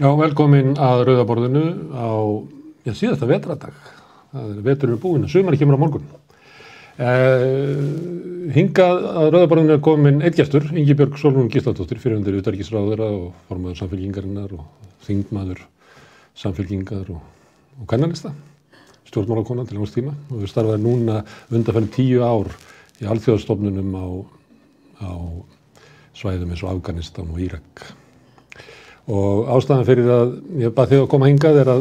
Já, velkomin að Rauða borðinu á síðasta vetradag. Vetur búinn, sumarið kemur á morgun. Hingað að Rauða borðinu komin einn gestur, Ingibjörg Sólrún Gísladóttir, fyrrverandi utanríkisráðherra og formaður Samfylkingarinnar og þingmaður Samfylkingar og kvennalista, stjórnmálakona til langs tíma. Og við starfaði núna undanfarin 10 ár í alþjóðastofnunum á svæðum eins og Afganistan og Írak. Og ástæðan fyrir að ég bað þig að koma hingað að það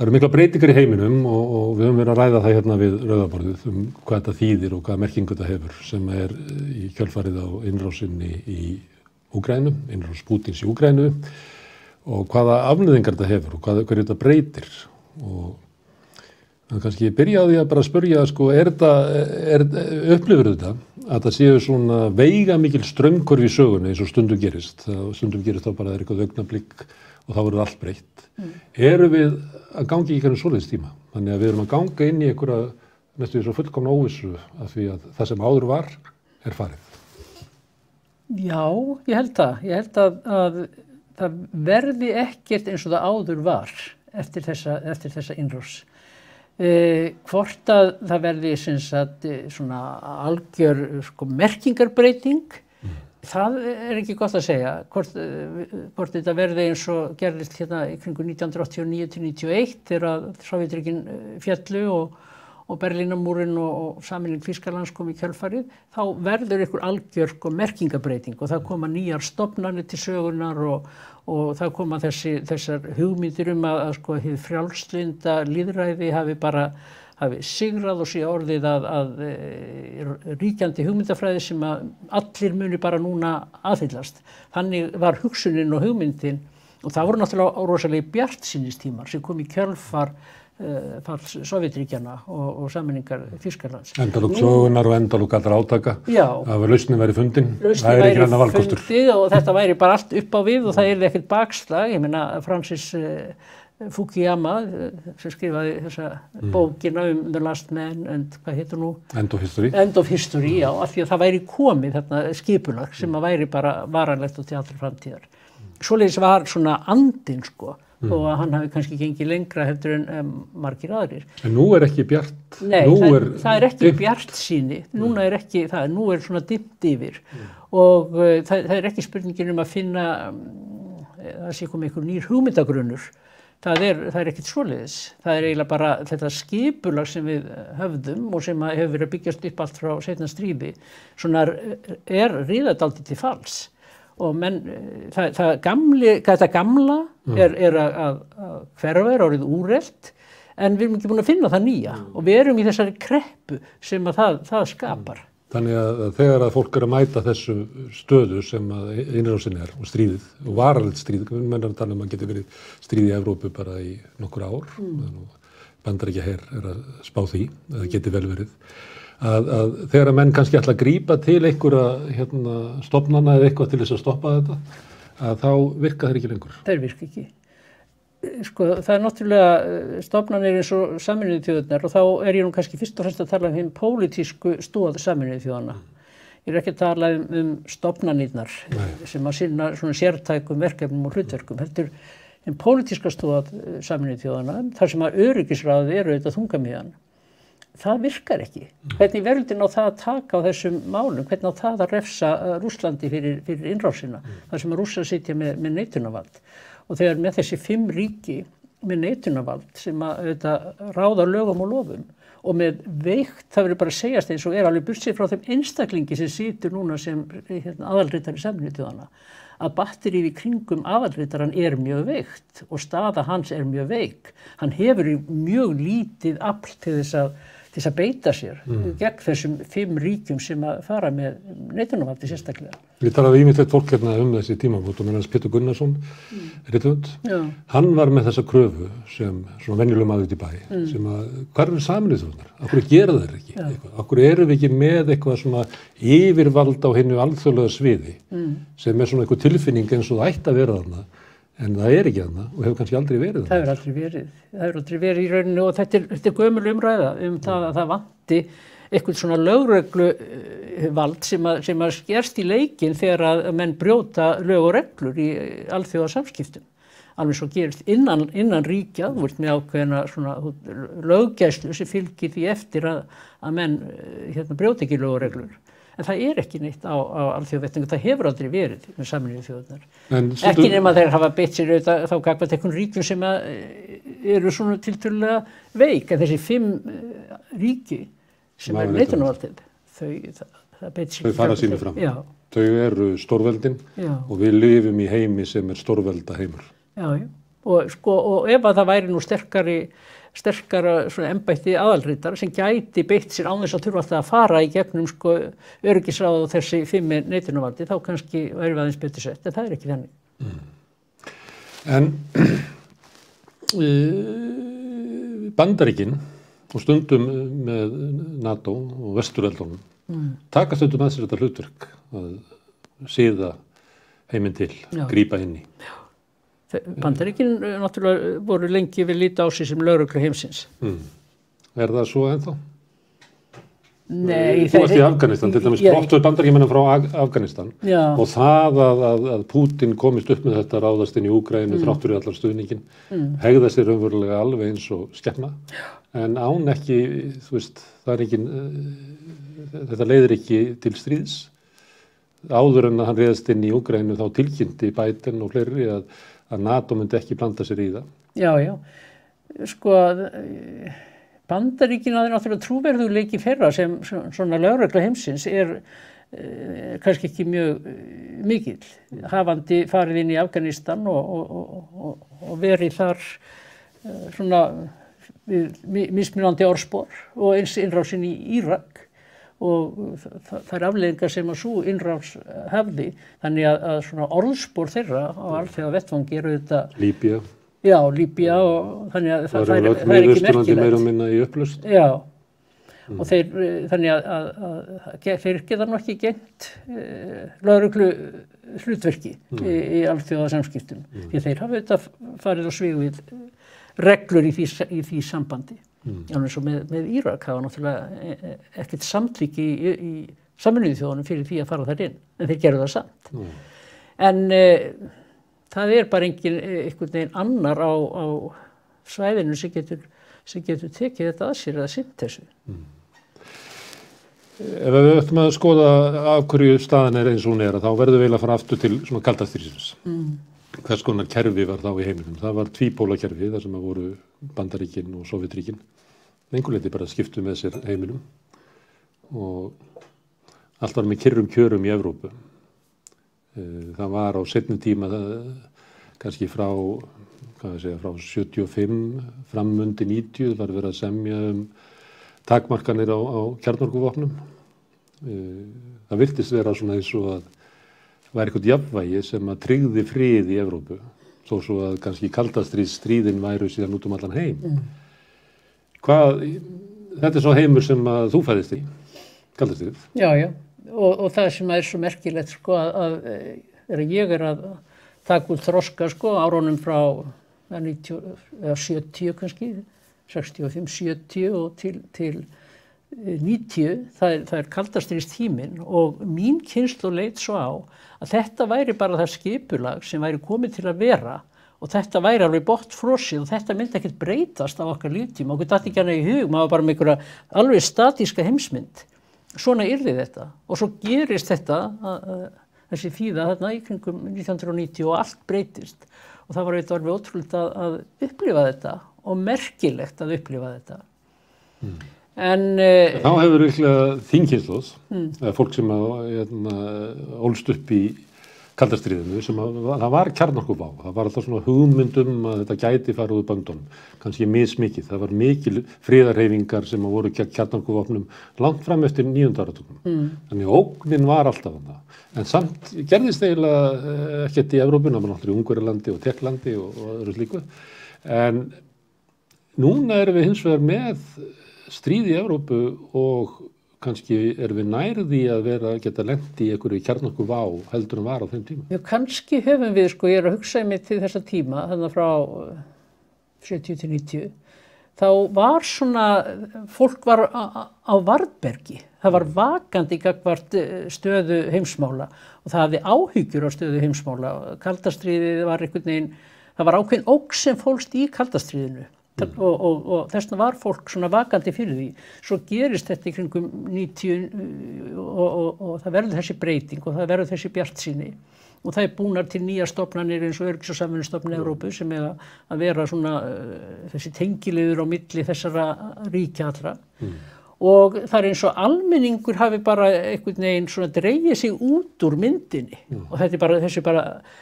eru mikla breytingar í heiminum og við höfum verið að ræða það hérna við Rauða borðið hvað þetta þýðir og hvaða merkingu þetta hefur sem í kjölfarið á innrásinni í Úkraínu, innrás Pútins í Úkraínu og hvaða afleiðingar þetta hefur og hverju þetta breytir. Og kannski byrja á því að bara spyrja, upplifir þetta að það séu svona veigamikil straumhvörf í sögunni eins og stundum gerist. Stundum gerist þá bara eitthvað augnablik og þá verður allt breytt. Erum við að ganga í einhvern svoleiðis tíma? Þannig að við erum að ganga inn í einhverja næstu því svo fullkomna óvissu af því að það sem áður var farið. Já, ég held það. Ég held að það verði ekkert eins og það áður var eftir þessa innrás. Hvort að það verði svona algjör merkingarbreyting, það ekki gott að segja. Hvort þetta verði eins og gerðist hérna í kringum 1989-91 þegar Sovétríkin féllu og Berlínarmúrinn og sameining Þýskalands kom í kjölfarið, þá verður einhver algjör merkingarbreyting og það koma nýjar stofnanir til sögunar og það koma þessar hugmyndir að hið frjálslynda lýðræði hafi sigrað og sé orðið að ríkjandi hugmyndafræði sem að allir muni bara núna aðhyllast. Þannig var hugsunin og hugmyndin og það voru náttúrulega rosalega bjartsýnistímar sem kom í kjölfar falls Sovétríkjanna og sameiningar Þýskalands. Endalok sögunar og endalok allra átaka. Já. Að lausnin væri fundin. Lausnin væri fundin og þetta væri bara allt upp á við og það yrði ekkert bakslag. Ég meina Francis Fukuyama sem skrifaði þessa bókina The Last Man and hvað heitir nú? End of History, já, af því að það væri komið þarna skipulag sem að væri bara varanlegt og til allra framtíðar. Svoleiðis var svona andinn og að hann hafi kannski gengið lengra heldur en margir aðrir. En nú ekki bjart. Nei, það ekki bjartsýni. Núna ekki það, nú svona dimmt yfir. Og það ekki spurningin að finna það sé komið einhver nýr hugmyndagrunnur. Það ekkert svoleiðis. Það eiginlega bara þetta skipulag sem við höfðum og sem hefur verið að byggjast upp allt frá seinna stríði, svona riðað dálítið til falls. Og menn, þetta gamla að hverfa orðið úrelt, en við erum ekki búin að finna það nýja og við erum í þessari kreppu sem að það skapar. Þannig að þegar að fólk að mæta þessu stöðu sem að innrásin og stríðið og varalegt stríð, menn að tala að geti verið stríð í Evrópu bara í nokkur ár, Bandaríkjaher að spá því, það geti vel verið. Að þegar að menn kannski ætla að grípa til einhverja stofnana eða eitthvað til þess að stoppa þetta, að þá virka þeir ekki lengur. Þeir virka ekki. Það náttúrulega stofnanir eins og Sameinuðu þjóðirnar og þá ég nú kannski fyrst og fremst að tala hinn pólitísku stoð Sameinuðu þjóðanna. Ég ekki að tala stofnanirnar sem að sinna svona sértækum verkefnum og hlutverkum. Heldur hinn pólitíska stoð Sameinuðu þjóðanna, þar sem að öryggisráðið auðvitað þungamiðjan. Það virkar ekki. Hvernig veröldin á það að taka á þessum málum, hvernig á það að refsa Rússlandi fyrir innrásina, þar sem að Rússar sitja með neitunarvald. Og þegar með þessi 5 ríki með neitunarvald sem að ráða lögum og lofum og með veikt, það verður bara að segjast eins og alveg burtséð frá þeim einstaklingi sem situr núna sem aðalritari Sameinuðu þjóðanna, að batterið í kringum aðalritaran mjög veikt og staða hans mjög veik. Hann hefur mjög lítið afl til þess að beita sér gegn þessum 5 ríkjum sem að fara með neitunarvaldi sérstaklega. Við talaði ýmislegt fólk hérna þessi tímamót og meðan Pétur Gunnarsson, rithöfund, hann var með þessa kröfu sem svona venjuleg maður út í bæ, sem að hvar Sameinuðu þjóðirnar? Af hverju gera þeir ekki eitthvað? Af hverju erum við ekki með eitthvað svona yfirvald á hinu alþjóðlega sviði sem svona eitthvað tilfinning eins og það ætti að vera þarna? En það ekki þarna og hefur kannski aldrei verið þarna. Það hefur aldrei verið í rauninu og þetta gömul umræða það að það vanti eitthvað svona lögregluvald sem að skerst í leikinn þegar að menn brjóta lög og reglur í alþjóðasamskiptum. alveg svo gerist innan ríkja, þú ert með ákveðna svona löggæslu sem fylgir því eftir að menn brjóti ekki lög og reglur. En það ekki neitt á alþjóðavettvangi, það hefur aldrei verið með Sameinuðu þjóðirnar. Ekki nema þeir hafa beitt sér auðvitað þá gagnvart einhverjum ríkjum sem eru svona tiltölulega veik, en þessi 5 ríki sem neitunarvaldið, þau fara sínu fram. Já. Þau eru stórveldin og við lifum í heimi sem stórvelda heimur. Já, og ef að það væri nú sterkara svona embætti aðalritara sem gæti beitt sér án þess að þurfa alltaf að fara í gegnum öryggisráð og þessi 5 neitunarvaldi, þá kannski væri við aðeins betur sett, en það ekki þannig. En Bandaríkin og stundum með NATO og Vesturveldunum taka stundum að sér þetta hlutverk að síða heiminn til, grípa inn í. Bandaríkin náttúrulega voru lengi við líta á sig sem lögreglu heimsins. Það svo ennþá? Nei. Þú varst í Afganistan, til dæmis brottuðu Bandaríkjamenn frá Afganistan og það að Pútín komist upp með þetta ráðast inn í Úkraínu þrátt fyrir allar stuðningin, hegða sér raunverulega alveg eins og skepna, en án ekki, þú veist, það ekki, þetta leiðir ekki til stríðs. Áður en hann réðst inn í Úkraínu þá tilkynnti Biden og fleiri að NATO myndi ekki blanda sér í það. Já. Sko, Bandaríkin er náttúrulega trúverðugleiki þeirra sem svona lögregla heimsins kannski ekki mjög mikill. Hafandi farið inn í Afganistan og verið þar svona mismunandi orðspor og eins innrásin í Írak. Og það afleiðingar sem að sú innrás hafði, þannig að svona orðspor þeirra á alþjóðavettvangi eru þetta Líbía. Já, Líbía, og þannig að það ekki merkilegt. Miðausturlandi meira og minna í upplausn. Já, og þannig að þeir geta nú ekki gegnt lögreglu hlutverki í alþjóðasamskiptum. Því þeir hafa auðvitað farið á svig við reglur í því sambandi. Alveg svo með Írak hafa náttúrulega ekkert samþykki í Sameinuðu þjóðunum fyrir því að fara þar inn, en þeir gerðu það samt. En það bara einhvern veginn annar á svæðinu sem getur tekið þetta að sér eða sinnt þessu. Ef við ættum að skoða af hverju staðan eins og hún þá verðum við að fara aftur til svona kalda stríðsins. Hvers konar kerfi var þá í heiminum? Það var tvípóla kerfi, þar sem voru Bandaríkin og Sovétríkin. Einhver leyti bara skiptu með sér heiminum og allt var með kyrrum kjörum í Evrópu. Það var á seinni tíma, kannski frá 75 fram undir 90 var verið að semja takmarkanir á kjarnorkuvopnum. Það virtist vera svona eins og að var eitthvað jafnvægi sem að tryggði frið í Evrópu, þó svo að kannski kaldastríðin væru síðan út allan heim. Þetta svo heimur sem að þú fæðist í, kaldastríð. Já, og það sem svo merkilegt, að ég að taka út þroska, árunum frá 70 kannski, 65, 70 og til 90, það kaldastríðstíminn og mín kynslóð leit svo á að þetta væri bara það skipulag sem væri komið til að vera og þetta væri alveg botnfrosið og þetta myndi ekkert breytast á okkar líftíma. Okkur datt ekki hana í hug, maður bara með einhverja alveg statíska heimsmynd. Svona yrði þetta og svo gerist þetta, þessi þíða þarna í kringum 1990 og allt breytist og það var auðvitað alveg ótrúlega að upplifa þetta og merkilegt að upplifa þetta. En þá hefur virkilega þín kynslóð, fólk sem ólst upp í kaldastríðinu, sem það var kjarnorkuvá, það var alltaf svona hugmyndum að þetta gæti farið úr böndunum, kannski mismikið, það var mikil friðarhreyfingar sem voru kjarnorkuvopnum langt fram eftir 9. áratugnum. Þannig ógnin var alltaf þarna, en samt gerðist eiginlega ekkert í Evrópu, það var náttúrulega í Ungverjalandi og Tékklandi og öðru slíku, en núna erum við hins vegar með stríð í Evrópu og kannski erum við nærði að geta lent í einhverju kjarnorkuvá heldur en var á þeim tíma. Já, kannski höfum við, ég að hugsa mig til þessa tíma, þannig frá 70 til 90, þá var svona, fólk var á varðbergi. Það var vakandi gagnvart stöðu heimsmála og það hafði áhyggjur á stöðu heimsmála. Kaldastríðið var einhvern veginn, það var ákveðin ógn sem fólst í kaldastríðinu og þess vegna var fólk svona vakandi fyrir því. Svo gerist þetta í kringum 90 og það verður þessi breyting og það verður þessi bjartsýni og það búnar til nýjar stofnanir eins og Öryggis- og samvinnustofnun Evrópu sem að vera svona þessi tengiliður á milli þessara ríkja allra. Og það eins og almenningur hafi bara einhvern veginn svona dregið sig út úr myndinni og þetta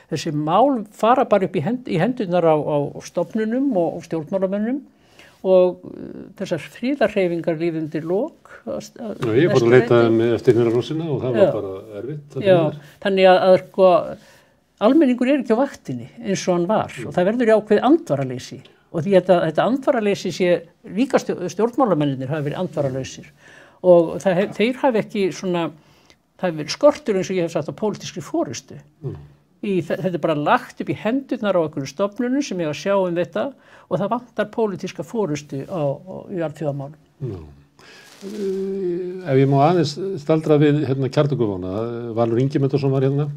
þessi mál fara bara upp í hendurnar á stofnunum og stjórnmálamönnum og þessar fríðarhreyfingar líður undir lok. Ég fór að leita eftir innrásina og það var bara erfitt. Já, þannig að sko, almenningur ekki á vaktinni eins og hann var og það verður ákveðið andvaraleysi. Og því þetta andvaraleysi sé líka stjórnmálamennir hafi verið andvaralausir og þeir hafi ekki svona, það hafi verið skortur eins og ég hef sagt á pólitískri forystu. Þetta bara lagt upp í hendurnar á einhverjum stofnunum sem ég að sjá þetta og það vantar pólitíska forystu í alþjóðamálum. Ef ég má aðeins staldra við kjarnorkuvopna, Valur Ingimundarson var hérna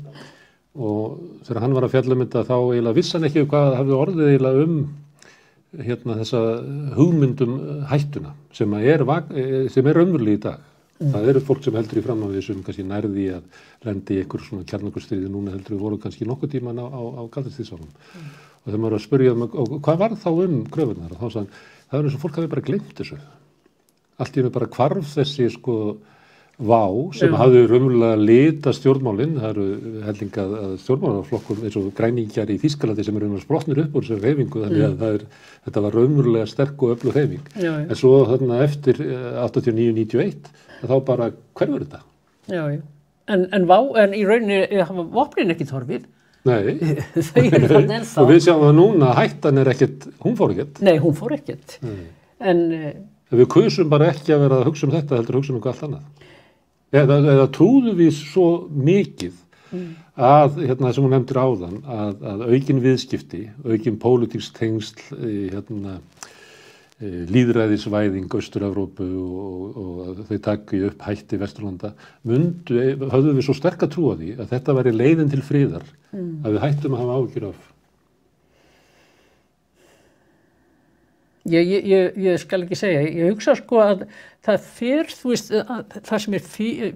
og þegar hann var að fjalla þetta þá eiginlega vissi hann ekki hvað hafði orðið eiginlega þessa hugmyndum hættuna sem er raunveruleg í dag. Það eru fólk sem heldur í fram á þessum kannski nærði að lendi í einhver svona kjarnorkustríði núna heldur voru kannski nokkuð tíman á kaldastríðsárunum. Og þegar maður var að spyrja hvað var þá kröfurnar og þá sagði hann, það er eins og fólk hafi bara gleymt þessu. Allt í einu bara hvarf þessi vá sem hafði raunverulega lita stjórnmálin, það eru hellinga stjórnmálaflokkum eins og græningjar í Þýskalandi sem eru sprotnir upp úr þessari hreyfingu þannig að þetta var raunverulega sterk og öflug hreyfing. En svo þarna eftir 89-91 þá bara hverfur þetta? Já. En í rauninni hafa vopnin ekki horfið. Nei. Þau eru þarna ennþá. Og við sjáum að núna hættan ekkert, hún fór ekkert. Nei, hún fór ekkert. En við kusum bara ekki að vera að hugsa þetta heldur að hugsa eitthvað allt annað. Eða trúðum við svo mikið að, sem hún nefndir áðan, að aukin viðskipti, aukin pólitísk tengsl, lýðræðisvæðing Austur-Evrópu og þau taki upp hætti Vesturlanda, höfðum við svo sterka trú á því að þetta væri leiðin til friðar, að við hættum að hafa áhyggjur af. Ég skal ekki segja, ég hugsa sko að það það sem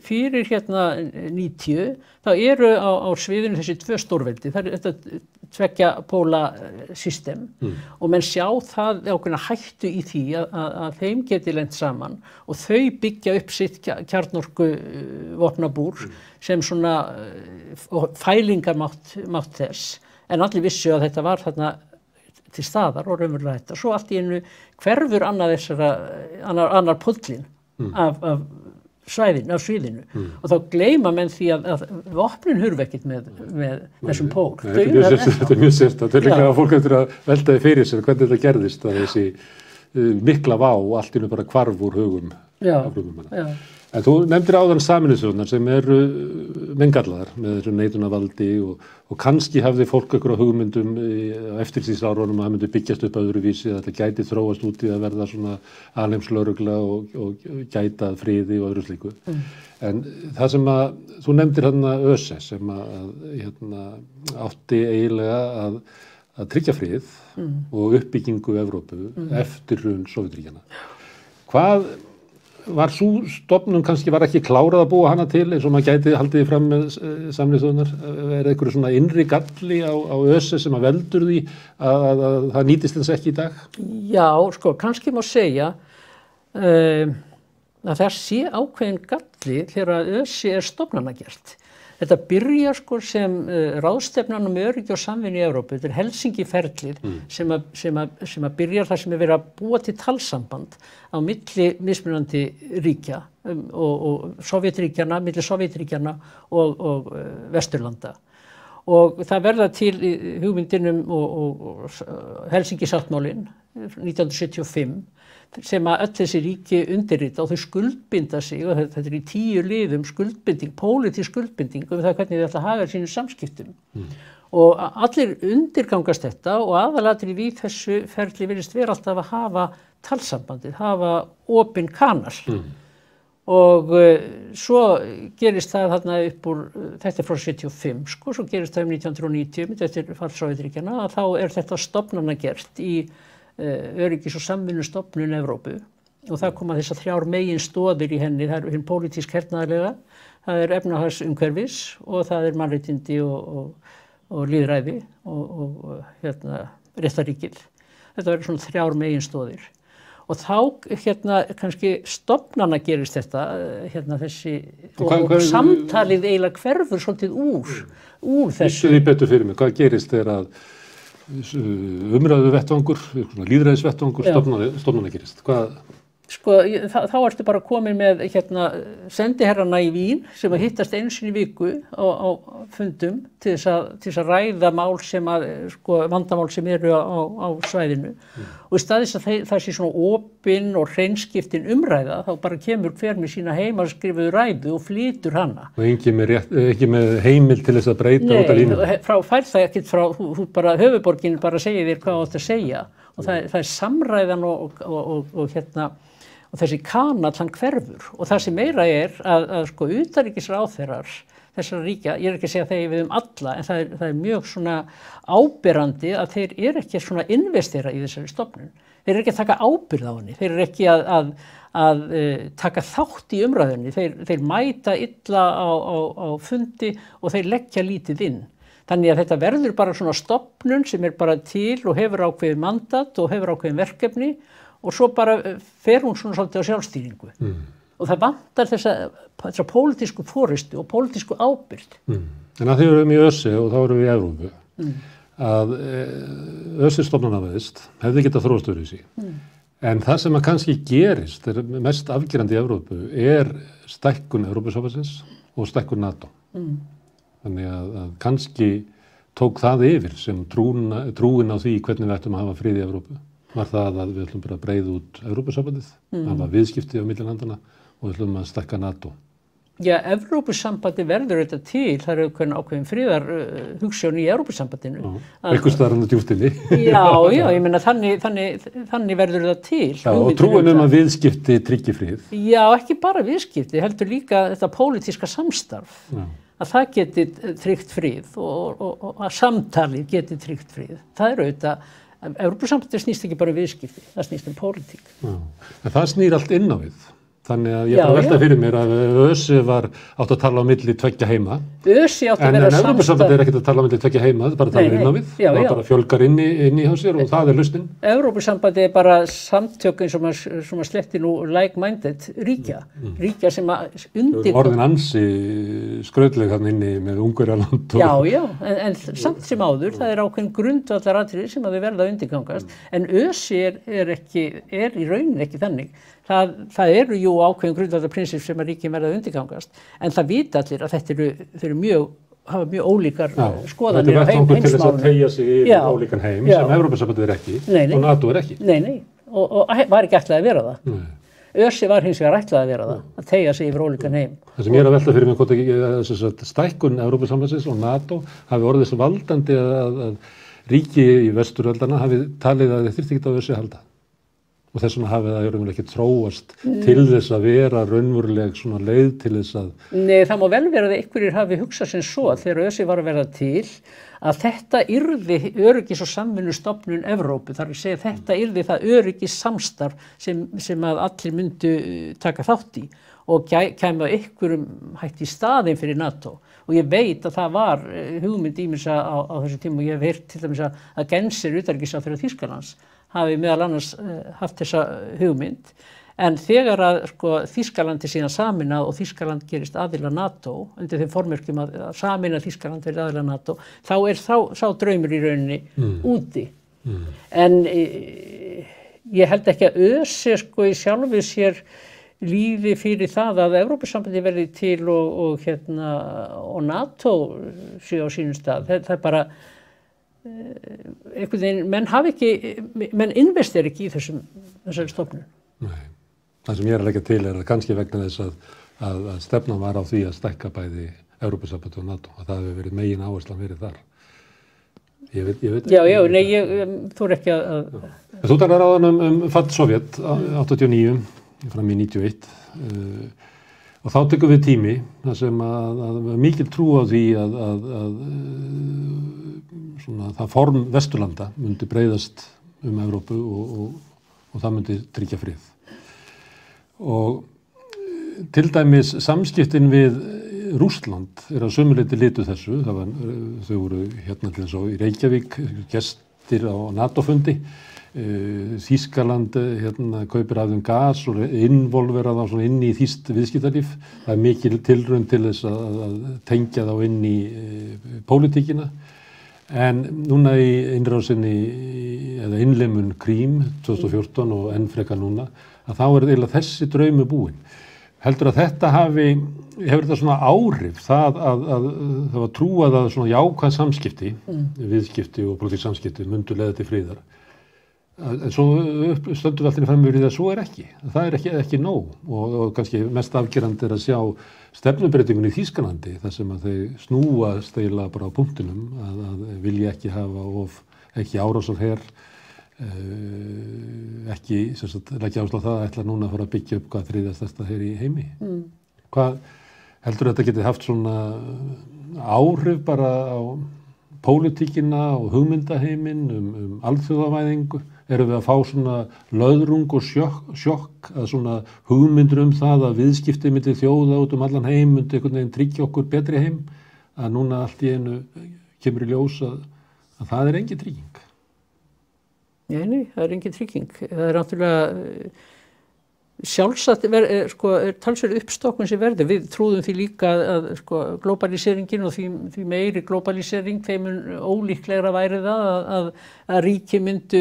fyrir 90, þá eru á sviðinu þessi tvö stórveldi, það þetta tveggja póla system og menn sjá það ákveðna hættu í því að þeim geti lent saman og þau byggja upp sitt kjarnorku vopnabúr sem svona fælingarmátt þess, en allir vissu að þetta var þarna til staðar og raunverulega þetta. Svo allt í einu hverfur annar pullin af sviðinu og þá gleyma menn því að vopnin hurfa ekkert með þessum pól. Þetta er mjög sért. Þetta er líklega að fólk eftir að veltaði fyrir sér hvernig þetta gerðist að þessi mikla vá allt í einu bara hvarf úr hugum afgrunnum. En þú nefndir áðan Sameinuðu þjóðirnar sem eru mengallaðar með þessu neitunarvaldi og kannski hafði fólk einhverja hugmyndum eftirstríðsárunum að það myndi byggjast upp öðruvísi, að þetta gæti þróast út í að verða svona alheimslögregla og gæta friði og öðru slíku. En það sem að þú nefndir ÖSE sem átti eiginlega að tryggja frið og uppbyggingu Evrópu eftir hrun Sovétríkjanna. Hvað var sú stofnun kannski var ekki klárað að búa hana til eins og maður gæti haldið fram með Sameinuðu þjóðirnar? Er einhverju svona innri galli á ÖSE sem að veldur því að það nýtist þess ekki í dag? Já, sko, kannski má segja að það sé ákveðin galli þegar ÖSE stofnanagert. Þetta byrjar sko sem ráðstefnan öryggi og samvinnu í Evrópu, þetta Helsinki-ferlið sem að byrjar þar sem verið að búa til talsamband á milli mismunandi ríkja og Sovétríkjanna, milli Sovétríkjanna og Vesturlanda. Og það verða til hugmyndinum og Helsinki-sáttmálinn 1975 sem að öll þessi ríki undirrita og þau skuldbinda sig og þetta er í 10 liðum skuldbinding, pólitísk skuldbinding það hvernig þau ætla að haga sínum samskiptum. Og allir undirgangast þetta og aðalatriði við þessu ferli virðist vera alltaf að hafa talsambandið, hafa opinn kanal. Og svo gerist það þarna upp úr, þetta frá 75, sko, svo gerist það 1990, eftir fall Sovétríkjanna, að þá þetta stofnana gert í öryggis- og samvinnustofnun Evrópu og það koma þessar 3 meginstoðir í henni, það hinn pólitísk hernaðarlega, það efnahagsumhverfis og það mannréttindi og lýðræði og réttaríkið. Þetta verður svona 3 meginstoðir. Og þá kannski stofnana gerist þetta, þessi, og samtalið eiginlega hverfur svolítið úr þessu. Því betur fyrir mig, hvað gerist þegar að umræðu vettvangur, lýðræðis vettvangur, stofnana gerist? Sko, þá ertu bara komin með sendiherrana í Vín sem að hittast einu sinni í viku á fundum til þess að ræða mál vandamál sem eru á svæðinu. Og í staðis að það sé svona opin og hreinskiptin umræða, þá bara kemur hver með sína heimaskrifuðu ræðu og flytur hana. Og ekki með heimild til þess að breyta út af línu. Nei, fær það ekkert frá, bara höfuðborgin bara segir þér hvað átt að segja. Og það er samræðan og þessi kanall hann hverfur og það sem meira að utanríkisráðherrar þessara ríkja, ég ekki að segja þegar við alla, en það er mjög svona áberandi að þeir ekki svona investera í þessari stofnun. Þeir ekki að taka ábyrgð á henni, þeir ekki að taka þátt í umræðunni, þeir mæta illa á fundi og þeir leggja lítið inn. Þannig að þetta verður bara svona stofnun sem bara til og hefur ákveðið mandat og hefur ákveðið verkefni og svo bara fer hún svona svolítið á sjálfstýringu. Og það vantar þessa pólitísku forystu og pólitísku ábyrgð. En að því erum í ÖSE og þá erum við í Evrópu, að ÖSE stofnanavæðist hefði getað þróast öðruvísi. En það sem að kannski gerist, mest afgerandi í Evrópu, stækkun Evrópusambandsins og stækkun NATO. Þannig að kannski tók það yfir sem trúin á því hvernig við ættum að hafa frið í Evrópu. Var það að við ætlum bara að breiða út Evrópusambandið, hafa viðskipti á milli landana og við ætlum að stækka NATO. Já, Evrópusambandi verður þetta til, það ákveðin friðar hugsjón í Evrópusambandinu. Einhvers staðar hann á djúptinni. Já, ég meina þannig verður það til. Já, og trúin að viðskipti tryggi frið. Já, ekki bara viðskipti, heldur líka þetta pólitíska samstarf. Já. Að það geti tryggt frið og að samtalið geti tryggt frið. Það auðvitað, Evrópusambandið snýst ekki bara viðskipti, það snýst pólitík. En það snýr allt inn á við. Þannig að ég velta fyrir mér að ÖSE átt að tala á milli 2 heima. ÖSE átt að vera samstarf. En Evrópusambandið ekkert að tala á milli 2 heima, það bara talar inn á við. Það bara fjölgar inn í hjá sér og það lausnin. Evrópusambandið bara samtökin sem að sletti nú like-minded ríkja. Ríkja sem að orðin ansi skrautleg hann inni með Ungverjaland. Já, en samt sem áður, það ákveðin grundvallaratriði sem að þau verða að undirgangast. En ÖSE í rauninni ekki þannig. Það eru jú ákveðin grundvallarprinsip sem að ríkin verða að undirgangast, en það vita allir að þeir hafa mjög ólíkar skoðanir á heimsmálunum. Þetta er vettvangur til þess að teygja sig yfir ólíkan heim sem Evrópusambandið ekki og NATO ekki. Nei, og var ekki ætlað að vera það. ÖSE var hins vegar ætlað að vera það, að teygja sig yfir ólíkan heim. Það sem ég að velta fyrir mig hvort ekki stækkun Evrópusambandsins og NATO hafi orðið svo valdandi að ríki í vesturöldana hafi talið að þeir þyrfti ekki á ÖSE að halda. Og þess vegna hafi það raunverulega ekki þróast til þess að vera raunveruleg svona leið til þess að... Nei, það má vel vera að einhverjir hafi hugsað sem svo þegar ÖSE var að verða til að þetta yrði öryggis- og samvinnustofnun Evrópu. Þar að segja þetta yrði það öryggissamstarf sem að allir myndu taka þátt í og kæmi á einhverjum hætti í staðinn fyrir NATO. Og ég veit að það var hugmynd í mér á þessu tíma og ég hef heyrt til dæmis að Gensir utanríkisráðherra Þýskalands hafi meðal annars haft þessa hugmynd. En þegar að Þýskaland síðan sameinað og Þýskaland gerist aðila NATO, undir þeim formerkjum að sameina Þýskaland verið aðila NATO, þá sá draumur í rauninni úti. En ég held ekki að ÖSE í sjálfu sér lífi fyrir það að Evrópusambandið verði til og NATO séu á sínum stað. Það er bara einhvern veginn, menn investera ekki í þessari stofnun. Nei, það sem ég að leggja til að kannski vegna þess að stefnan var á því að stækka bæði Evrópusambandið og NATO, að það hefur verið megin áherslan verið þar. Ég veit ekki. Já, nei, þú ekki að... Þú talar áðan fall Sovét, 89, fram í 91. Og þá tekur við tími þar sem að mikil trú á því að svona, það form Vesturlanda myndi breiðast Evrópu og það myndi tryggja frið. Og til dæmis samskiptin við Rússland að sömuleyti litu þessu. Þau voru hérna til þess að í Reykjavík gestir á NATO-fundi. Þýskaland kaupir af þeim gas og involverað þá inn í þýskt viðskiptalíf. Það mikil tilraun til þess að tengja þá inn í pólitíkina. En núna í innrásinni eða innlimun Krím 2014 og enn frekar núna, að þá eiginlega þessi draumi búinn. Heldur að þetta hefur þetta svona áhrif, það var trúað að svona jákvæð samskipti, viðskipti og pólitísk samskipti myndu leiða til friðar. En svo stöndum við alltaf fram yfir því að svo ekki. Það ekki nóg og kannski mest afgerandi að sjá stefnubreytingun í Þýskalandi þar sem að þau snúast eiginlega bara á punktinum að vilja ekki hafa ekki árásarher, ekki leggja áherslu á það að ætla núna að fara að byggja upp hvað þriðja stærsta her í heimi. Hvað heldur þetta geti haft svona áhrif bara á pólitíkina og hugmyndaheiminn alþjóðavæðingu? Erum við að fá svona löðrung og sjokk að svona hugmyndur það að viðskipti milli þjóða út allan heim myndi einhvern veginn tryggja okkur betri heim, að núna allt í einu kemur í ljós að það engin trygging? Nei, það engin trygging. Það náttúrulega sjálfsagt talsverð uppstokkun sem verður. Við trúðum því líka að globaliseringen og því meiri globalisering, þeim ólíklegra væri það að ríki myndu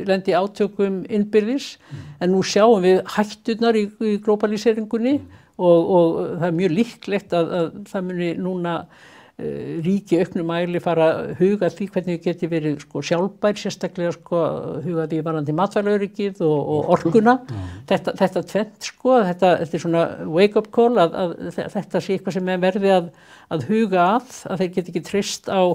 lendi átökum innbyrðis. En nú sjáum við hætturnar í globaliseringunni og það mjög líklegt að það muni núna ríki auknum mæli fara að huga því hvernig geti verið sjálfbær, sérstaklega huga því varðandi matvælaöryggið og orkuna. Þetta tvennt þetta svona wake up call að þetta sé eitthvað sem verði að huga að þeir geti ekki treyst á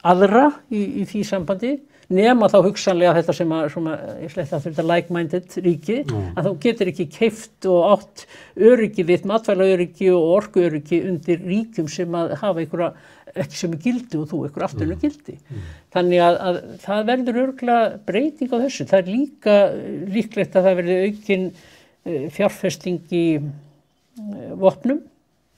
aðra í því sambandi, nema þá hugsanlega þetta sem ég sletta að þetta like-minded ríki, að þú getur ekki keypt og átt öryggi þitt, matvælaöryggi og orkuöryggi undir ríkjum sem að hafa einhverja ekki sem gildi og þú einhver afturnu gildi. Þannig að það verður örugglega breyting á þessu. Það líka líklegt að það verði aukin fjárfesting í vopnum.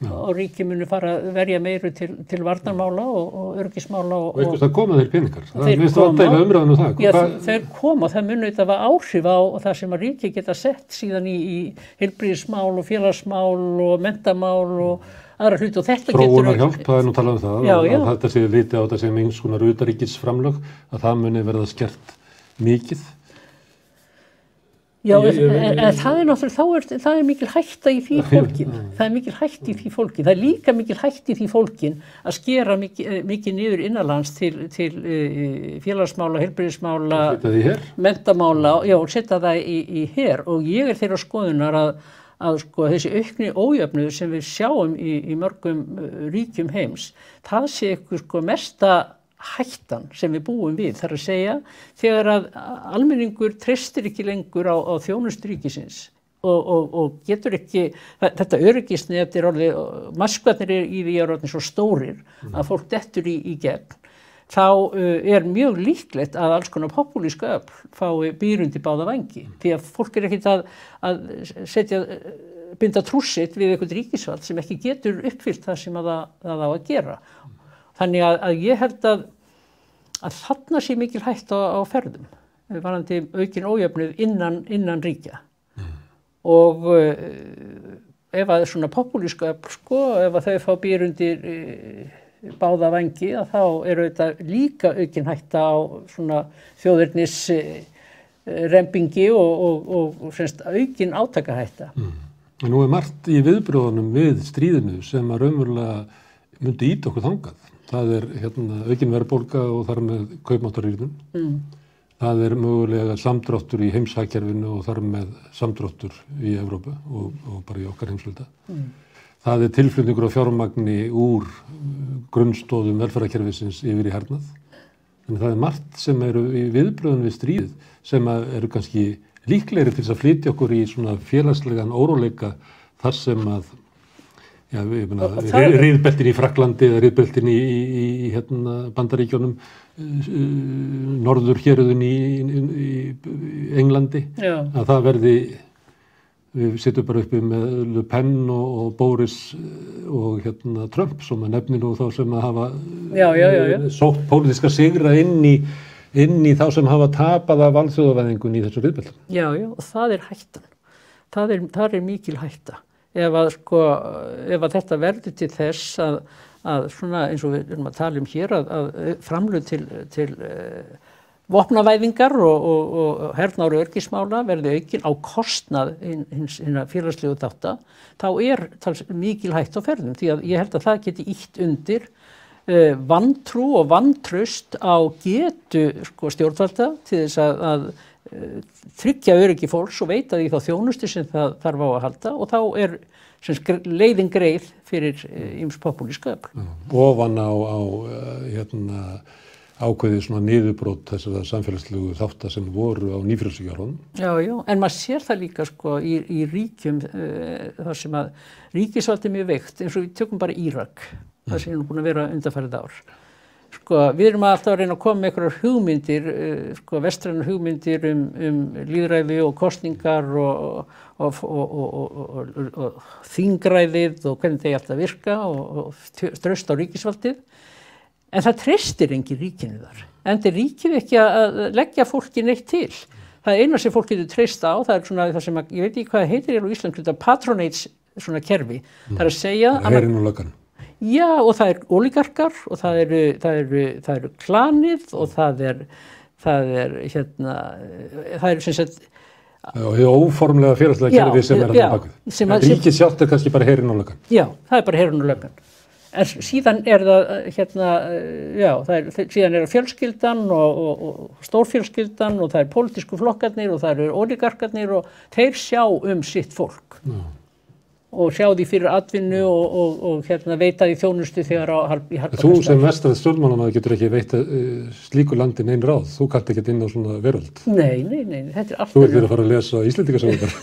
Og ríki munu fara að verja meiru til varnarmála og öryggismála og einhvers það koma þeir peningar. Það minnst vandalega umræðan það. Já, þeir koma, það munu þetta hafa áhrif á það sem að ríki geta sett síðan í heilbrigðismál og félagsmál og menntamál og aðra hluti og þetta getur þróunarhjálp, það nú talað það að þetta sé liti á þetta sem eins konar utanríkisframlög, að það muni verða skert mikið. Já, en það náttúrulega, það mikil hætta í því fólkin. Það mikil hætt í því fólkin. Það líka mikil hætt í því fólkin að skera mikið niður innanlands til félagsmála, heilbrigðismála, menntamála, og setja það í her. Og ég þeirra skoðunar að þessi aukni ójöfnuður sem við sjáum í mörgum ríkjum heims, það sé eitthvað mesta hættan sem við búum við, þar að segja þegar að almenningur treystir ekki lengur á þjónustu ríkisins og getur ekki, þetta öryggisnet orðið, maskvarnir í því orðin svo stórir að fólk dettur í gegn, þá mjög líklegt að alls konar popúlíska öfl fái býrundi báða vængi, því að fólk ekkit að binda trússitt við eitthvað ríkisvald sem ekki getur uppfyllt það sem það á að gera. Þannig að ég held að þarna sé mikil hætt á ferðum, varðandi aukin ójöfnuð innan ríkja. Og ef að svona popúlíska öfl, ef að þau fá býr undir báða vængi, að þá þetta líka aukin hætta á svona þjóðernis rembingi og aukin átakahætta. Nú margt í viðbröðunum við stríðinu sem að raunverulega myndi íta okkur þangað. Það aukin verðbólga og þar með kaupmáttarrýrnun. Það mögulega samdráttur í heimshagkerfinu og þar með samdráttur í Evrópu og bara í okkar heimsluta. Það tilflutningur á fjármagni úr grunnstoðum velferðarkerfisins yfir í hernað. En það margt sem eru í viðbröðum við stríðið sem eru kannski líklegri til að flytja okkur í svona félagslegan óróleika þar sem að Já, ég meina, riðbeltin í Frakklandi eða riðbeltin í Bandaríkjunum, norður héruðin í Englandi, að það verði, við sittum bara uppi með Le Pen og Boris og Trump, sem að nefni nú þá sem að hafa sótt pólitíska sigra inn í þá sem hafa tapað af alþjóðavæðingun í þessu riðbeltum. Já, og það hættan. Það mikil hætta. Ef að þetta verður til þess að svona eins og við erum að tala hér að framlög til vopnavæðingar og hernaðar og öryggismála verði aukin á kostnað hinna félagslegu þátta, þá mikil hætta á ferðum, því að ég held að það geti ýtt undir vantrú og vantraust á getu stjórnvalda til þess að tryggja öryggi fólks og veita því þá þjónustu sem það þarf á að halda, og þá leiðin greið fyrir ýmis popúlíska öfl. Ofan á ákveðið svona niðurbrót þessara samfélagslegu þátta sem voru á nýfrjálsíkjárunum. Já, en maður sér það líka í ríkjum þar sem að ríkisvaldið er mjög veikt, eins og við tökum bara Írak, það sem er nú búin að vera undanfarið ár. Við erum alltaf að reyna að koma með einhverjar hugmyndir, vestrænar hugmyndir lýðræði og kosningar og þingræðið og hvernig þeir alltaf virka og traust á ríkisvaldið. En það treystir engin ríkinu þar. Enda ríkið ekki að leggja fólki neitt til. Það eina sem fólk getur treyst á, það svona það sem ég veit ekki hvað það heitir á Íslandi, þetta patronage svona kerfi. Það að segja herinn og löggan. Já, og það ólígarkar og það eru klanið og það er sem sagt og óformlega félagslega kerfi sem þarna bakvið. Ríkið sjálft kannski bara herinn og löggan. Já, það bara herinn og löggan. En síðan það síðan fjölskyldan og stórfjölskyldan og það pólitísku flokkarnir og það eru ólígarkarnir og þeir sjá sitt fólk. Og sjá því fyrir atvinnu og veita því þjónustu þegar í harpa. Þú sem vestrað stjórnmálamaður getur ekki veita slíku landi nein ráð. Þú kallt ekki inn á svona veröld. Nei, þetta er alltaf. Þú ert að fara að lesa Íslendingasögurnar.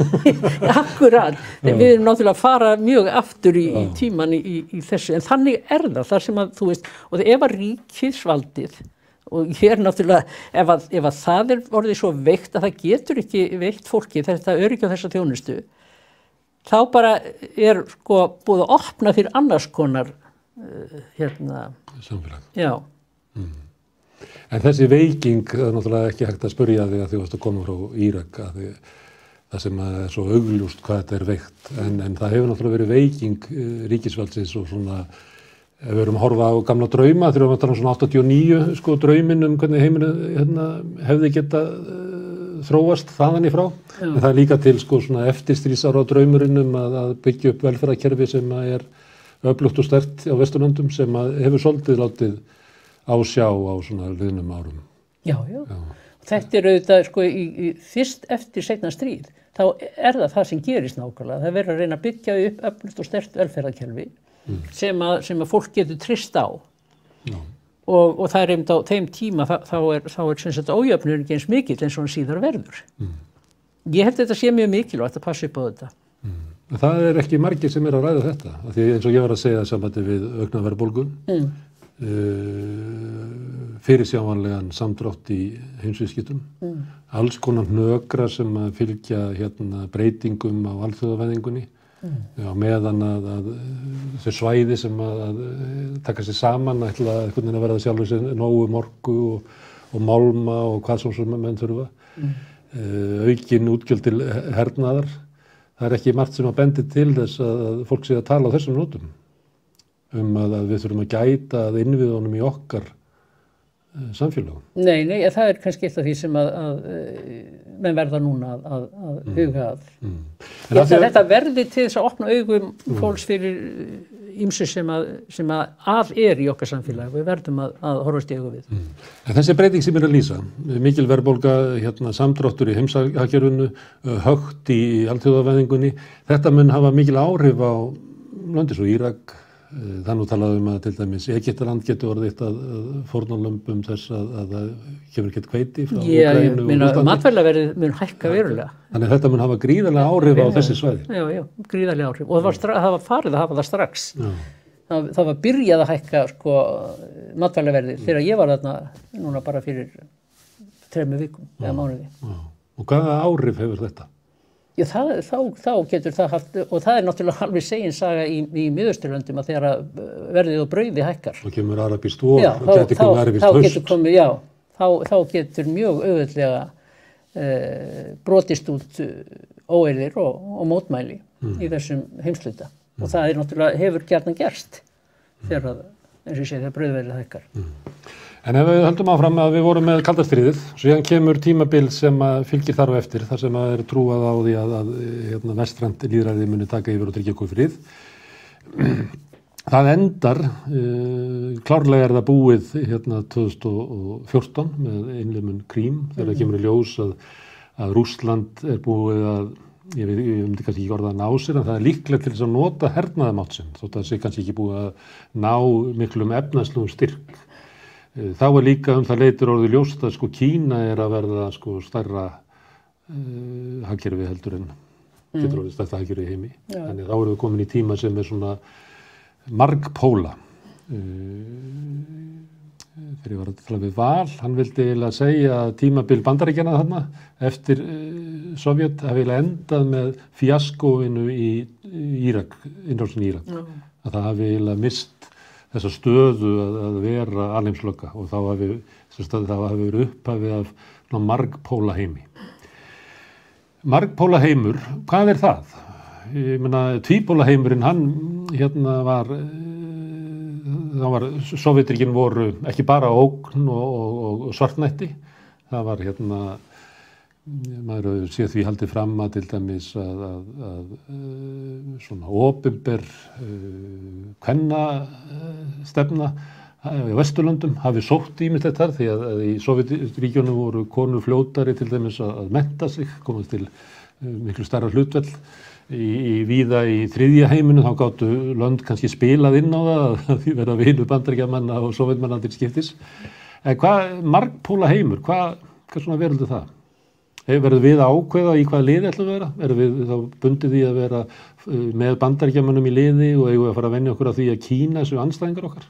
Akkurat. Við erum náttúrulega að fara mjög aftur í tíman í þessu. En þannig það sem að, þú veist, og ef að ríkisvaldið, og hér náttúrulega, ef að það orðið svo veikt að það getur ekki veikt fólki þetta öryggi á þessa þjónustu, þá bara búið að opna fyrir annars konar samfélag. Já. En þessi veiking, það er náttúrulega ekki hægt að spyrja þig að þú varst að koma frá Írak, það sem er svo augljóst hvað þetta er veikt, en það hefur náttúrulega verið veiking ríkisvaldsins og svona, ef við erum að horfa á gamla drauma, þegar við erum að tala svona 89, drauminn hvernig heiminu hefði getað þróast þaðan í frá. En það er líka til svona eftirstríðsára draumurinn að byggja upp velferðarkerfi sem er öflugt og sterkt á Vesturlöndum sem hefur svolítið látið á sjá á svona liðnum árum. Já. Þetta er auðvitað fyrst eftir seinna stríð, þá það sem gerist nákvæmlega. Það verður að reyna að byggja upp öflugt og sterkt velferðarkerfi sem að fólk getur treyst á. Já. Og það er einmitt á þeim tíma þá er sem sagt ójöfnurinn ekki eins mikill eins og hann síðar verður. Ég held þetta sé mjög mikilvægt að passa upp á þetta. Það er ekki margir sem að ræða þetta, af því eins og ég var að segja sambandi við aukna verðbólgu, fyrirsjáanlegan samdrátt í heimsviðskiptum, alls konar hnökra sem að fylgja breytingum á alþjóðavæðingunni, meðan að þau svæði sem að taka sér saman ætla að verða sjálfur sér nógu orku og málma og hvað sem menn þurfa. Aukin útgjöld til hernaðar. Það er ekki margt sem að bendi til þess að fólk sé að tala á þessum nótum að við þurfum að gæta að innviðunum í okkar samfélagum. Nei, það er kannski eitt af því sem að menn verða núna að huga að. Þetta verði til þess að opna augum fólks fyrir ýmsu sem að í okkar samfélagi. Við verðum að horfast í augu við. En þessi breyting sem er að lýsa, mikil verðbólga, samdráttur í heimshagkerfinu, högt í alþjóðavæðingunni, þetta mun hafa mikil áhrif á löndi svo Írak, Það er nú talað að til dæmis Egyptaland getur orðið eitt að fórnarlömbum þess að það kemur ekkert hveiti frá Úkraínu og Rússlandi. Matvælaverðið mun hækka verulega. Þannig að þetta mun hafa gríðarlega áhrif á þessi svæði. Já, gríðarlega áhrif. Og það var farið að hafa það strax. Það var byrjað að hækka sko, matvælaverðið þegar ég var þarna núna bara fyrir 3 vikum eða mánuði. Og hvaða áhrif hefur þetta? Já, þá getur það haft, og það er náttúrulega alveg seginsaga í Miðausturlöndum að þegar verðið og brauðið hækkar. Og kemur arabískt vor, og geti komið arabískt haust. Þá getur mjög auðveldlega brotist út óeirðir og mótmæli í þessum heimshluta. Og það er náttúrulega hefur gjarnan gerst þegar, eins og ég segi, þegar brauðverðið hækkar. En ef við höldum áfram að við vorum með kalda stríðið, síðan kemur tímabil sem að fylgir þar og eftir, þar sem að er trúað á því að vestrænt lýðræði muni taka yfir og tryggja okkur frið. Það endar, klárlega er það búið 2014 með innlimun Krím, þegar það kemur í ljós að Rússland er búið að, ég myndi kannski ekki orða að ná sér, en það er líklegt til þess að nota hernaðamátt sinn, þótt að það sé kannski ekki búið að ná miklum efnahagslegum styrk. Þá er líka það leitir orðið ljóst að sko Kína er að verða sko stærra hagkerfi heldur en getur orðið stærsta hagkerfi í heimi. Þannig þá erum við komin í tíma sem er svona margpóla. Þegar ég var að tala við Val, hann vildi eiginlega segja að tímabil Bandaríkjanna þarna eftir Sovjet hafi eiginlega endað með fíaskóinu í Írak, innrásin í Írak. Að það hafi eiginlega mist þessa stöðu að vera alheimslögga og þá hafi verið upphafið af margpóla heimi. Margpóla heimur, hvað er það? Ég meina, tvípóla heimurinn, Sovétríkin voru ekki bara ógn og svartnætti. Það var maður sé því haldið fram að til dæmis að svona opinber kvennastefna á Vesturlöndum hafi sótt ýmislegt þar því að í Sovétríkjunum voru konur fljótari til dæmis að mennta sig, komast til miklu stærra hlutfall. Víða í þriðja heiminu þá gátu lönd kannski spilað inn á það að því verða vinur Bandaríkjamanna og Sovétmanna til skiptis. En hvað margpóla heimur, hvað svona verður það? Verður við að ákveða í hvaða liði ætlum við að vera? Verður við þá bundið í að vera með Bandaríkjamönnum í liði og eigum við að fara að venja okkur að því að Kína séu andstæðingar okkar?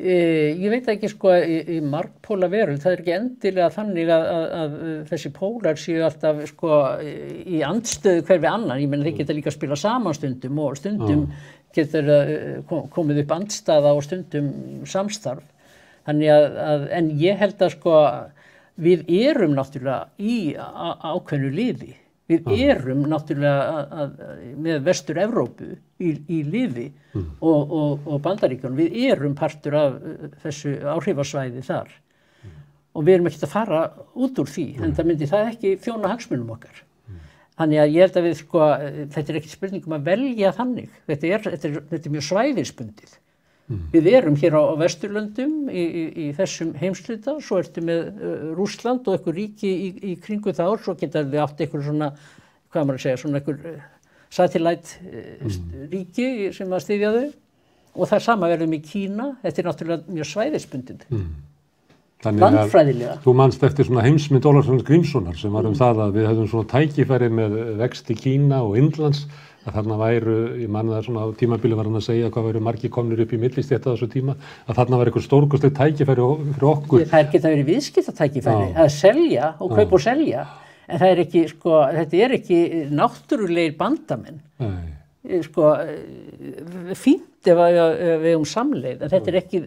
Ég veit ekki sko í margpóla veröld, það er ekki endilega þannig að þessi pólar séu alltaf sko í andstöðu hver við annan. Ég meina þeir geta líka að spila saman stundum og stundum getur komið upp andstaða og stundum samstarf. Þannig en ég held að sko við erum náttúrulega í ákveðnu liði. Við erum náttúrulega með Vestur-Evrópu í liði og Bandaríkjunum. Við erum partur af þessu áhrifasvæði þar. Og við erum ekkert að fara út úr því, en það myndi það ekki þjóna hagsmunum okkar. Þannig að ég held að við sko, þetta er ekki spurning um að velja þannig. Þetta er mjög svæðisbundið. Við erum hér á Vesturlöndum í þessum heimshluta, svo ertu með Rússland og einhver ríki í kringu þá, svo geta við átt einhver svona, hvað maður að segja, svona einhver satellite ríki sem að styðja þau og það sama verðum í Kína, þetta er náttúrulega mjög svæðisbundið. Landfræðilega. Þú manst eftir svona heimsmynd Ólafssonar Grímssonar sem var það að við höfum svona tækifæri með vexti Kína og Indlands að þarna væru, ég man það svona á tímabili var hann að segja hvað væru margir komnir upp í millistétta á þessu tíma, að þarna var eitthvað stórkostlegt tækifæri fyrir okkur. Það geta verið viðskiptatækifæri að selja og kaupa og selja, en það er ekki, sko, þetta er ekki náttúrulegir bandamenn. Sko, fínt ef við eigum samleið, en þetta er ekki,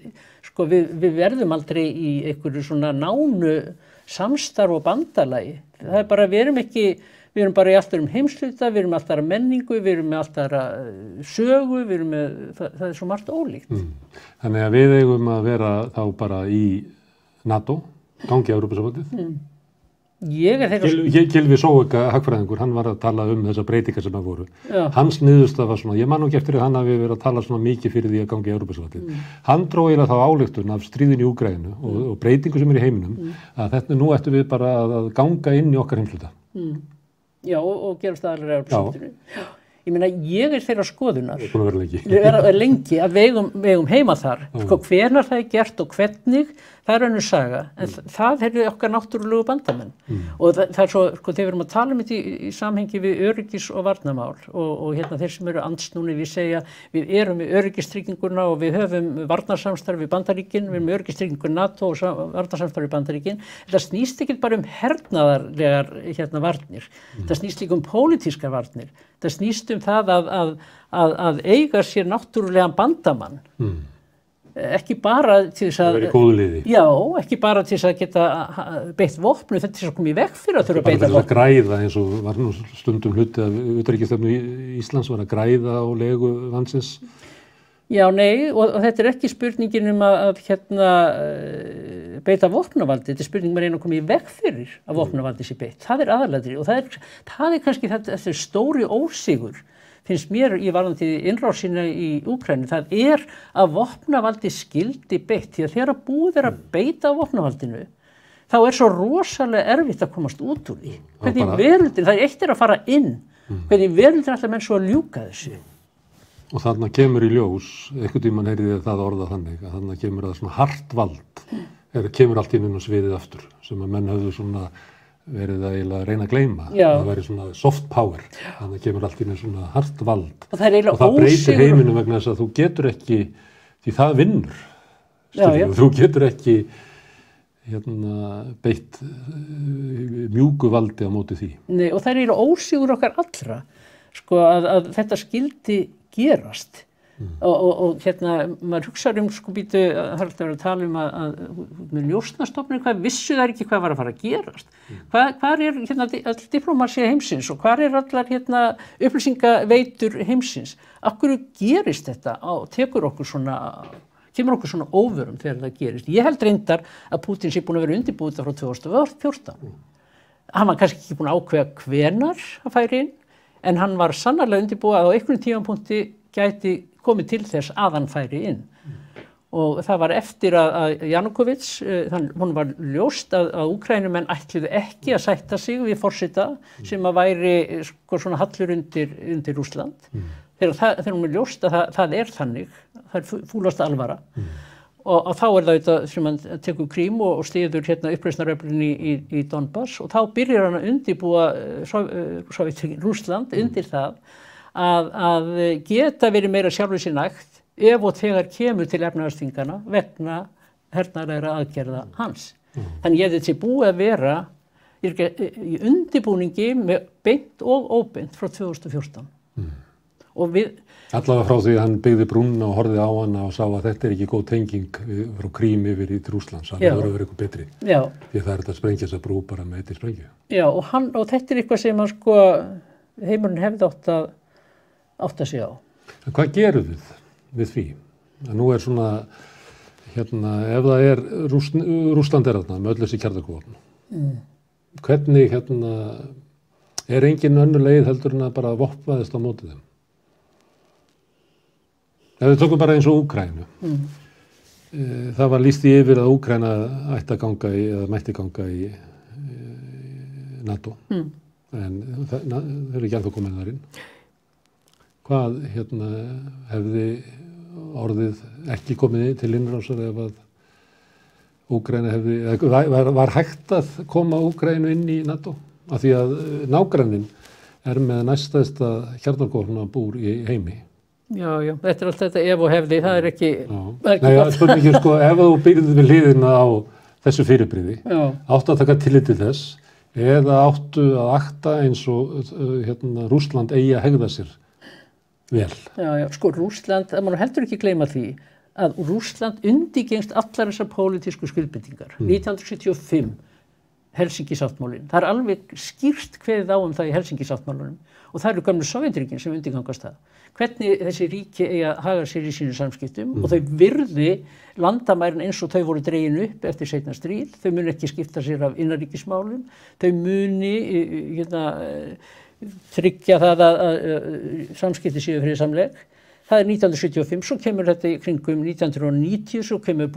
sko, við verðum aldrei í einhverju svona nánu samstarf og bandalagi. Það er bara, við erum bara í allt öðrum heimshluta, við erum með allt aðra menningu, við erum með allt aðra sögu, það er svo margt ólíkt. Þannig að við eigum að vera þá bara í NATO, gangi á Evrópusambandið. Gylfi Sóeka, hagfræðingur, hann var að tala þessar breytingar sem það voru. Hans niðurstaða var svona, ég man ekki eftir að hann hafi verið að tala svona mikið fyrir því að gangi í Evrópusambandið. Hann dró eiginlega þá ályktun af stríðinu í Úkraínu og breytingu sem er í heiminum, að þetta nú ættum við bara að ganga inn í okkar heimshluta. Já, og gerum staðalega Evrópusambandinu. Ég meina, ég þeirra skoðunar. Það er búin að vera lengi. Vera lengi að við eigum heima þar. Sko, hvenær það er gert og hvernig, það er önnur saga. En það er okkar náttúrulegu bandamenn. Og það er svo, sko, þegar við erum að tala um þetta í samhengi við öryggis- og varnarmál og hérna þeir sem eru andsnúnir, við segja, við erum með öryggistrygginguna og við höfum varnarsamstarf við Bandaríkin, við erum með öryggistrygginguna NATO og varnarsamstarf við Bandaríkin. Þetta snýst ekki bara hernaðarlegar hérna varnir. Það snýst líka pólitískar varnir. Það snýst það að eiga sér náttúrulegan bandamann. Ekki bara til þess að... Það verið góðu liði. Já, ekki bara til þess að geta beitt vopnu, þetta til þess að koma í veg fyrir að þurfa að beita vopnu. Bara til að græða, eins og var nú stundum hluti af utanríkisstefnu Íslands var að græða á legu landsins. Já, nei, og þetta er ekki spurningin að hérna beita vopnavaldi, þetta er spurningin að reyna að koma í veg fyrir að vopnavaldi sé beitt. Það er aðaladri og það er kannski þetta stóri ósigur, finnst mér í varðandi innrásina í Úkraínu, það er að vopnavaldi skyldi beitt, því að þegar búið er að beita vopnavaldinu, þá er svo rosalega erfitt að komast út úr því. Hvernig veröldin, það er eitt að fara inn, hvernig veröldin alltaf menn svo að ljúka þessu. Og þarna kemur í ljós, einhvern tímann heyrði það orða þannig, að þarna kemur það svona hart vald, kemur allt inn á sviðið aftur, sem að menn höfðu svona verið að eiginlega reyna að gleyma. Það væri svona soft power, þannig kemur allt inn svona hart vald. Og það breytir heiminum vegna þess að þú getur ekki, því það vinnur, þú getur ekki beitt mjúku valdi á móti því. Nei, og það er eiginlega ósigur okkar allra, sko, að þetta skyldi gerast og hérna, maður hugsaður sko býtu, það er alltaf að tala að með njósnastofnun, hvað vissu það ekki hvað var að fara að gerast, hvar er hérna all diplómasía heimsins og hvar er allar hérna upplýsingaveitur heimsins, af hverju gerist þetta og kemur okkur svona óvörum þegar það gerist. Ég held reyndar að Pútín sé búin að vera undirbúið frá 2014. Hann var kannski ekki búin að ákveða hvenar að færi inn, en hann var sannarlega undirbúið að á einhverjum tímapunkti gæti komið til þess að hann færi inn. Og það var eftir að Janukóvits, hún var ljóst að Úkraínumenn ætluðu ekki að sætta sig við forseta sem að væri sko svona hallur undir Rússland. Þegar hún er ljóst að það er þannig, það er fúlast alvara. Og þá er það auðvitað sem hann tekur Krím og styður hérna uppreisnaröflunni í Donbass og þá byrjar hann að undirbúa Rússland undir það að geta verið meira sjálfur sér nægt ef og þegar kemur til efnahagsþvingana vegna hernaðarlegra aðgerða hans. Þannig ég þetta sé búið að vera í undirbúningi með beint og óbeint frá 2014. Og allavega frá því að hann byggði brúnna og horfði á hana og sá að þetta er ekki góð tenging frá Krím yfir í Rússlands, hann verður að vera eitthvað betri. Já. Því það er þetta að sprengja þessa brú bara með einni sprengju. Já, og þetta er eitthvað sem að sko heimurinn hefði átt að segja á. En hvað gerum við því? Að nú er svona, hérna, ef það er Rússland er þarna með öll þessi kjarnorkuvopn. Hvernig, hérna, er engin önnur leið heldur en að bara vopnaðist á móti þeim? Ef við tókum bara eins og Úkraínu, það var lýst í yfir að Úkraína ætti að ganga í, eða mætti ganga í NATO, en þeir eru ekki ennþá komin þar inn. Hvað hérna hefði orðið ekki komið til innrásar ef að Úkraína var hægt að koma Úkraínu inn í NATO? Af því að nágranninn er með næstæðsta kjarnorkuvopnabúr í heimi. Já, þetta er allt þetta ef og hefði, það er ekki... Nei, spurningin sko, ef þú byrðið við hliðina á þessu fyrirbrigði, áttu að taka tillit til þess, eða áttu að akta eins og hérna, Rússland eigi að hegða sér vel. Já, sko Rússland, það má heldur ekki gleyma því að Rússland undirgengst allar þessar pólitísku skuldbindingar. 1975, Helsinki-sáttmálinn, það er alveg skýrt kveðið á það í Helsinki-sáttmálunum og það eru gömlu Sovétríkin sem undirgangast það. Hvernig þessi ríki eigi að haga sér í sínu samskiptum og þau virði landamærin eins og þau voru dregin upp eftir seinna stríð, þau muni ekki skipta sér af innanríkismálum, þau muni tryggja það að samskipti séu friðsamleg. Það er 1975, svo kemur þetta í kringum 1990, svo kemur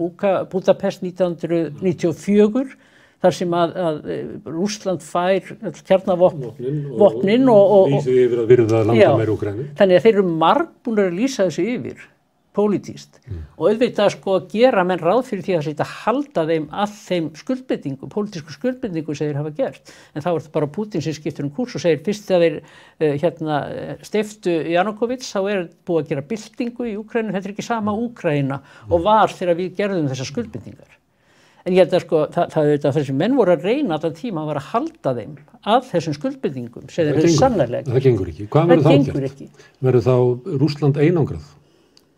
Budapest 1994, þar sem að Rússland fær kjarnavopnin og lýsið yfir að virða landamæri Úkraínu. Þannig að þeir eru margbúnir að lýsa þessu yfir pólitískt og auðvitað sko að gera menn ráð fyrir því að þetta halda þeim að þeim skuldbindingu, pólitísku skuldbindingu sem þeir hafa gert. En þá er þetta bara Putin sem skiptir kúrs og segir fyrst þegar þeir steyptu Janukovits þá er búið að gera byltingu í Úkraínu, þetta er ekki sama Úkraína og var þegar við gerðum þessar skuldbindingar. En ég held að sko þessi menn voru að reyna allan tíma að vera að halda þeim að þessum skuldbindingum sem þeir hefur sannarlega. Það gengur ekki. Hvað verður þá gert? Verður þá Rússland einangrað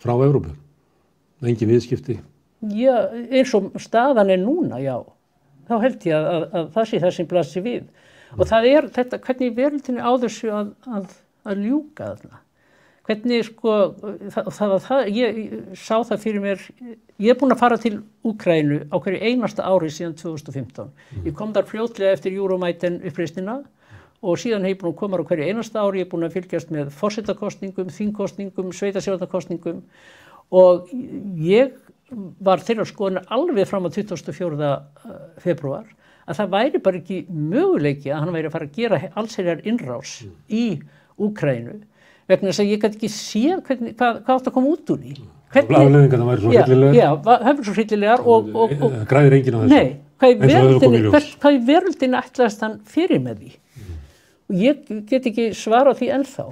frá Evrópu? Engin viðskipti? Já, eins og staðan er núna, já. Þá held ég að það sé það sem blasir við. Og það er þetta, hvernig veröldinni á þessu að ljúka þarna. Hvernig sko, ég sá það fyrir mér, ég er búin að fara til Úkraínu á hverju einasta ári síðan 2015. Ég kom þar fljótlega eftir Euromaidan uppreisnina og síðan hef ég búin að koma á hverju einasta ári, ég er búin að fylgjast með forsetakostningum, þingkostningum, sveitarstjórnarkostningum og ég var þeirra skoðunar alveg fram á 24. febrúar að það væri bara ekki möguleiki að hann væri að fara að gera allsherjar innrás í Úkraínu vegna þess að ég gæti ekki séð hvað átt að koma út úr því. Afleiðingarnar væri svo hryllilegar? Já, höfðu svo hryllilegar og græðir enginn á þessu? Nei, hvað í veröldinni ætlaðist hann fyrir með því? Og ég get ekki svara því ennþá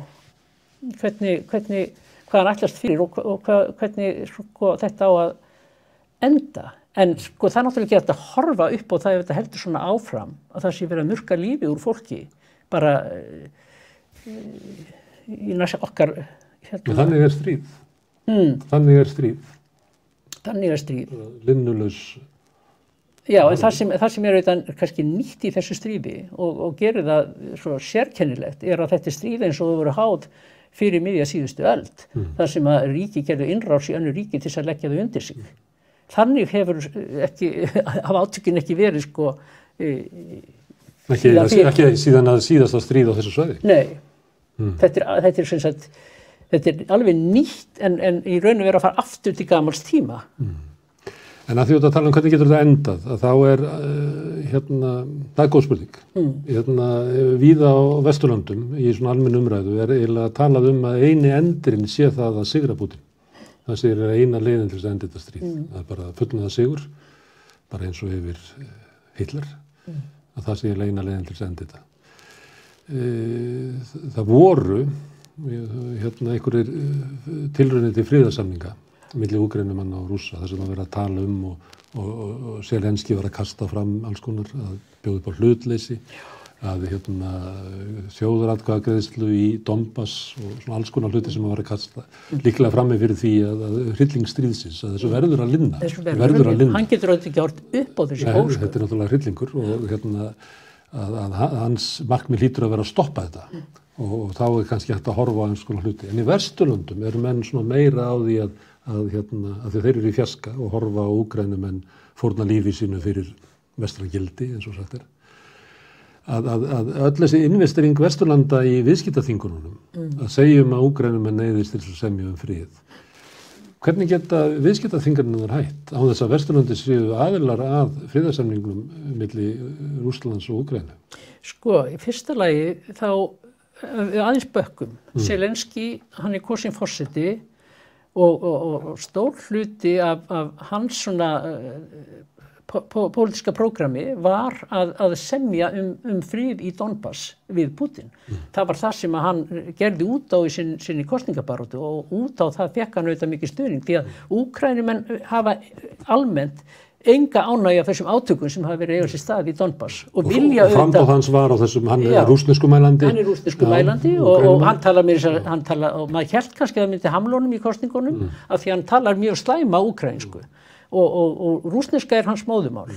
hvað hann ætlast fyrir og hvernig sko, þetta á að enda. En sko, það er náttúrulega ekki að horfa upp og það ef þetta heldur svona áfram að það sé verið að murka lífi úr fólki bara í næsta okkar Þannig er stríð. Þannig er stríð. Linnulaus. Já, en það sem er auðvitað kannski nýtt í þessu stríði og gerir það svo sérkennilegt er að þetta stríð eins og þau voru háð fyrir miðja síðustu öld. Þar sem að ríki gerðu innrás í önnur ríki til að leggja þau undir sig. Þannig hafa átökin ekki verið sko ekki síðan að síðasta stríð á þessu svæði. Nei. Þetta er alveg nýtt en í raun og veru að fara aftur til gamals tíma. En að því að tala hvernig getur þetta endað, að þá er það er góð spurning. Víða á Vesturlöndum í svona almenn umræðu er eiginlega talað að eini endurinn sé það að sigra Putin. Það sé eina leiðin til þess að enda þetta stríð. Það er bara fullnaða sigur, bara eins og yfir Hitler, að það sé eina leiðin til þess að enda þetta. Það voru einhverjir tilraunir til friðarsamninga milli Úkraínumanna og Rússa þar sem að vera að tala og Zelenský var að kasta fram alls konar að bjóða upp á hlutleysi að þjóðaratkvæðagreiðslu í Donbass og svona alls konar hluti sem að vera að kasta líklega frammi fyrir því að hryllingsstríðsins að þessu verður að linna. Hann getur auðvitað ekki hort upp á þessi ósköp. Þetta er náttúrulega hryllingur og að hans markmið hlýtur að vera að stoppa þetta og þá er kannski hægt að horfa á eins konar hluti. En í Vesturlöndum eru menn svona meira á því að þeir eru í fjarska og horfa á Úkraínumenn fórna lífi sínu fyrir vestragildi eins og sagt er. Að öll þessi investering Vesturlanda í viðskiptaþingunum að segjum að Úkraínumenn neyðist til að semja frið. Hvernig geta viðskiptaþingarnir hætt á þess að Vesturlandi séu aðilar að friðarsamningnum milli Rússlands og Úkraínu? Sko, í fyrsta lagi þá aðeins bökkum. Zelenský, hann er kosinn forseti og stór hluti af hans svona pólitíska prógrami var að semja frið í Donbass við Putin. Það var það sem hann gerði út á í sinni kosningabaráttu og út á það fekk hann auðvitað mikið stuðning því að Úkraínumenn hafa almennt enga ánægju af þessum átökum sem hafa verið eiga sér stað í Donbass og vilja auðvitað. Framboð hans var á þessum, hann er rússneskumælandi. Hann er rússneskumælandi og hann talar og maður hélt kannski að það myndi hamla honum í kosningunum af því hann talar mjög slæma úkraínsku. Og rússneska er hans móðumál.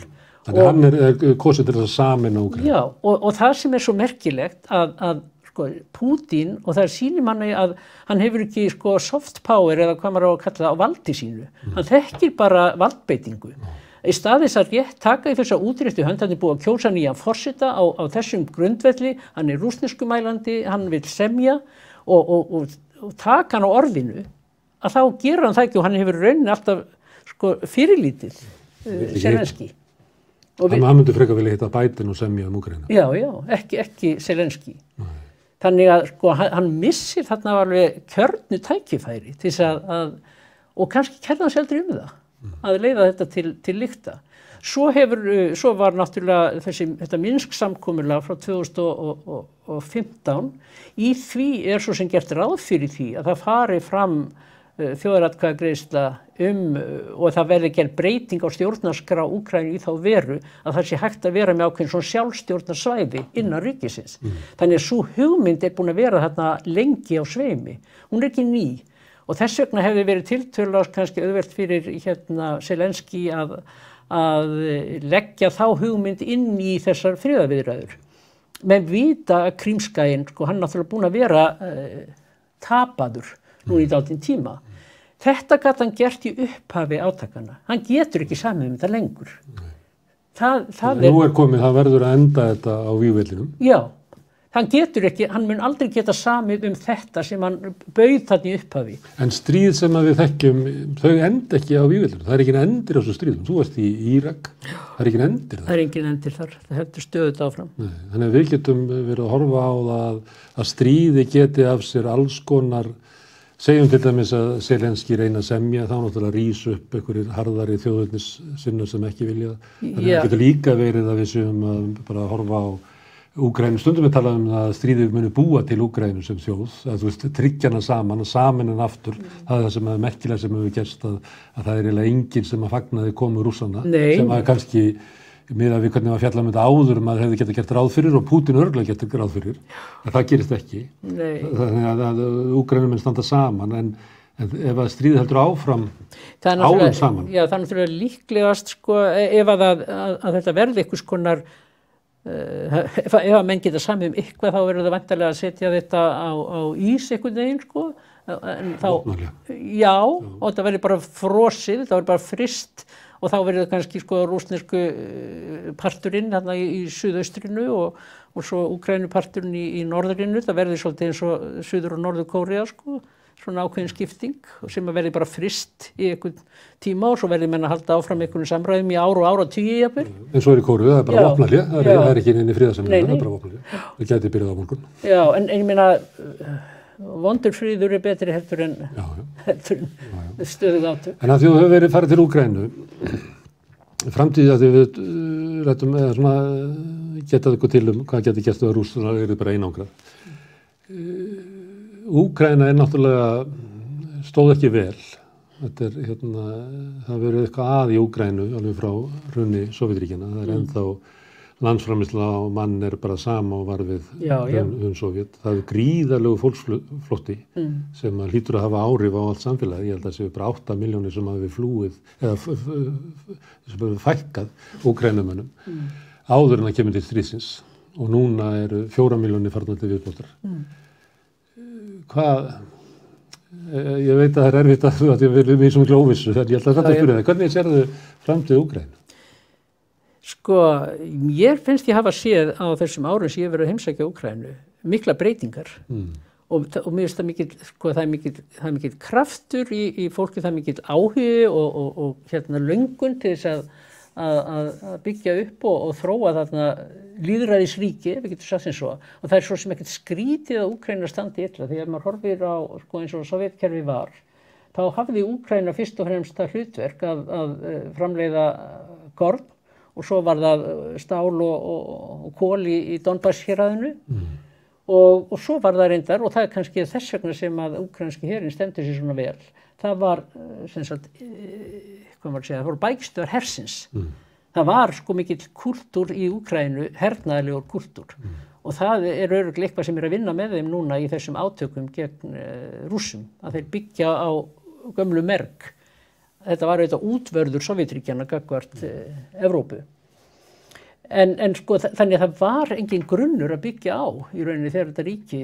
Þannig hann er kosið til þess að sameina Úkraínu. Já, og það sem er svo merkilegt að sko, Putin, og það sýnir manni að hann hefur ekki sko, soft power eða hvað maður á að kalla það á valdi sínu. Hann þekkir bara valdbeitingu. Í stað þess að rétt taka í þessa útréttu hönd, hann er búið að kjósa nýjan forseta á þessum grundvelli, hann er rússneskumælandi, hann vil semja og taka hann á orðinu, að þá gera hann það ekki og hann hefur raunin alltaf sko fyrirlítið Zelenský. Þannig að hann myndi frekar vilja hitta Biden og semja Úkraínu. Já, ekki Zelenski. Þannig að sko, hann missir þarna alveg kjörnu tækifæri til þess að og kannski kærði hann sér aldrei það, að leiða þetta til lykta. Svo var náttúrulega þetta Minsk-samkomulag frá 2015, í því svo sem gert ráð fyrir því að það fari fram þjóðaratkvæðagreiðsla og það verði gerð breyting á stjórnarskrá Úkraínu í þá veru að það sé hægt að vera með ákveðin svona sjálfstjórnarsvæði innan ríkisins. Þannig að sú hugmynd búin að vera þarna lengi á sveimi. Hún ekki ný og þess vegna hefði verið tiltölulega kannski auðvelt fyrir Zelenski að leggja þá hugmynd inn í þessar friðarviðræður. Menn vita að Krímskaginn, sko, hann náttúrulega búin að vera tapaður nú í dálítinn tíma. Þetta gat hann gert í upphafi átakana. Hann getur ekki samið þetta lengur. Nú komið, það verður að enda þetta á vígvellinum. Já, hann mun aldrei geta samið þetta sem hann bauð þarna í upphafi. En stríð sem við þekkjum, þau enda ekki á vígvellinu. Það engin endir á þessu stríðum. Þú varst í Írak, það engin endir þar. Það engin endir þar, það heldur stöðugt áfram. Nei, þannig að við getum verið að horfa á það að stríði geti af sér alls konar. Segjum til dæmis að Zelenski reyna að semja, þá náttúrulega rís upp einhverjir harðari þjóðernissinnar sem ekki vilja. Þannig að það getur líka verið að við séum að bara horfa á Úkraínu. Stundum við tala að stríðið muni búa til Úkraínu sem þjóð, að þú veist, tryggja hana saman, samin hana aftur. Það það sem merkilega sem hefur gerst að það eiginlega enginn sem að fagnaði komu Rússanna, sem að kannski miðað við hvernig var fjallað þetta áður maður hefði getað gert ráð fyrir og Pútín örgulega getað ráð fyrir, en það gerist ekki. Þannig að Úkraínumenn standa saman, en ef að stríðið heldur áfram árum saman. Já, það er náttúrulega líklegast, sko, ef að þetta verði einhvers konar, ef að menn geta samið eitthvað, þá verður það væntanlega að setja þetta á ís einhvern veginn, sko. Já, og þetta verður bara frosið, það verður bara fryst, og þá verður það kannski sko rússnesku parturinn þarna í suðaustrinu og svo Úkraínuparturinn í norðrinu. Það verður svolítið eins og Suður- og Norður-Kórea, sko, svona ákveðin skipting sem verður bara fryst í einhvern tíma og svo verður menn að halda áfram einhvern samræðum í ár og áratugi jafnvel. En svo í Kóreu, það bara vopnahlé, það ekki inn í friðarsamningnum, það bara vopnahlé. Það gæti byrjað á morgun. Já, en ég meina vondur friður betri heldur en stöðug átök. En að því þú hefur verið farið til Úkraínu, framtíðið að því við rættum eða svona getað eitthvað til hvað getur gert að Rússland eru bara einangrað. Úkraína náttúrulega stóð ekki vel. Þetta það verið eitthvað að í Úkraínu alveg frá hruni Sovétríkjanna. Það ennþá landsframleiðsla á mann bara sama og var við Sovét. Það gríðarlegu fólksflótti sem hlýtur að hafa áhrif á allt samfélagið. Ég held að það séu bara 8 milljónir sem hafi flúið eða sem hafi fækkað Úkrænumönnum áður en það kemur til stríðsins og núna eru 4 milljónir farnar til viðbótar. Hvað? Ég veit að það erfitt að við erum í svo miklu óvissu, þannig ég held að þetta spyrja það. Hvernig sérðu framtíð Úkraínu? Sko, ég finnst ég hafa séð á þessum árum sem ég hef verið að heimsækja Úkraínu mikla breytingar og mér finnst það mikill, sko, það er mikill kraftur í fólki, það er mikill áhugi og löngun til þess að byggja upp og þróa þarna lýðræðisríki, ef við getum sagt sem svo, og það er svo sem ekkert skrítið að Úkraína standi illa, því að maður horfir á, sko, eins og Sovétkerfi var, þá hafði Úkraína fyrst og fremst það hlutverk að framleiða korn og svo var það stál og kol í Donbass-héraðinu og svo var það reyndar, og það er kannski þess vegna sem að úkraínski herinn stendur sér svona vel. Það var, sem sagt, hvað maður segja, það voru bækistöðar hersins. Það var sko mikill kúltúr í Úkraínu, hernaðarlegur kúltúr. Og það er örugglega eitthvað sem er að vinna með þeim núna í þessum átökum gegn Rússum, að þeir byggja á gömlu merg. Þetta var auðvitað útvörður Sovétríkjanna gagnvart Evrópu. En sko þannig að það var engin grunnur að byggja á í rauninni þegar þetta ríki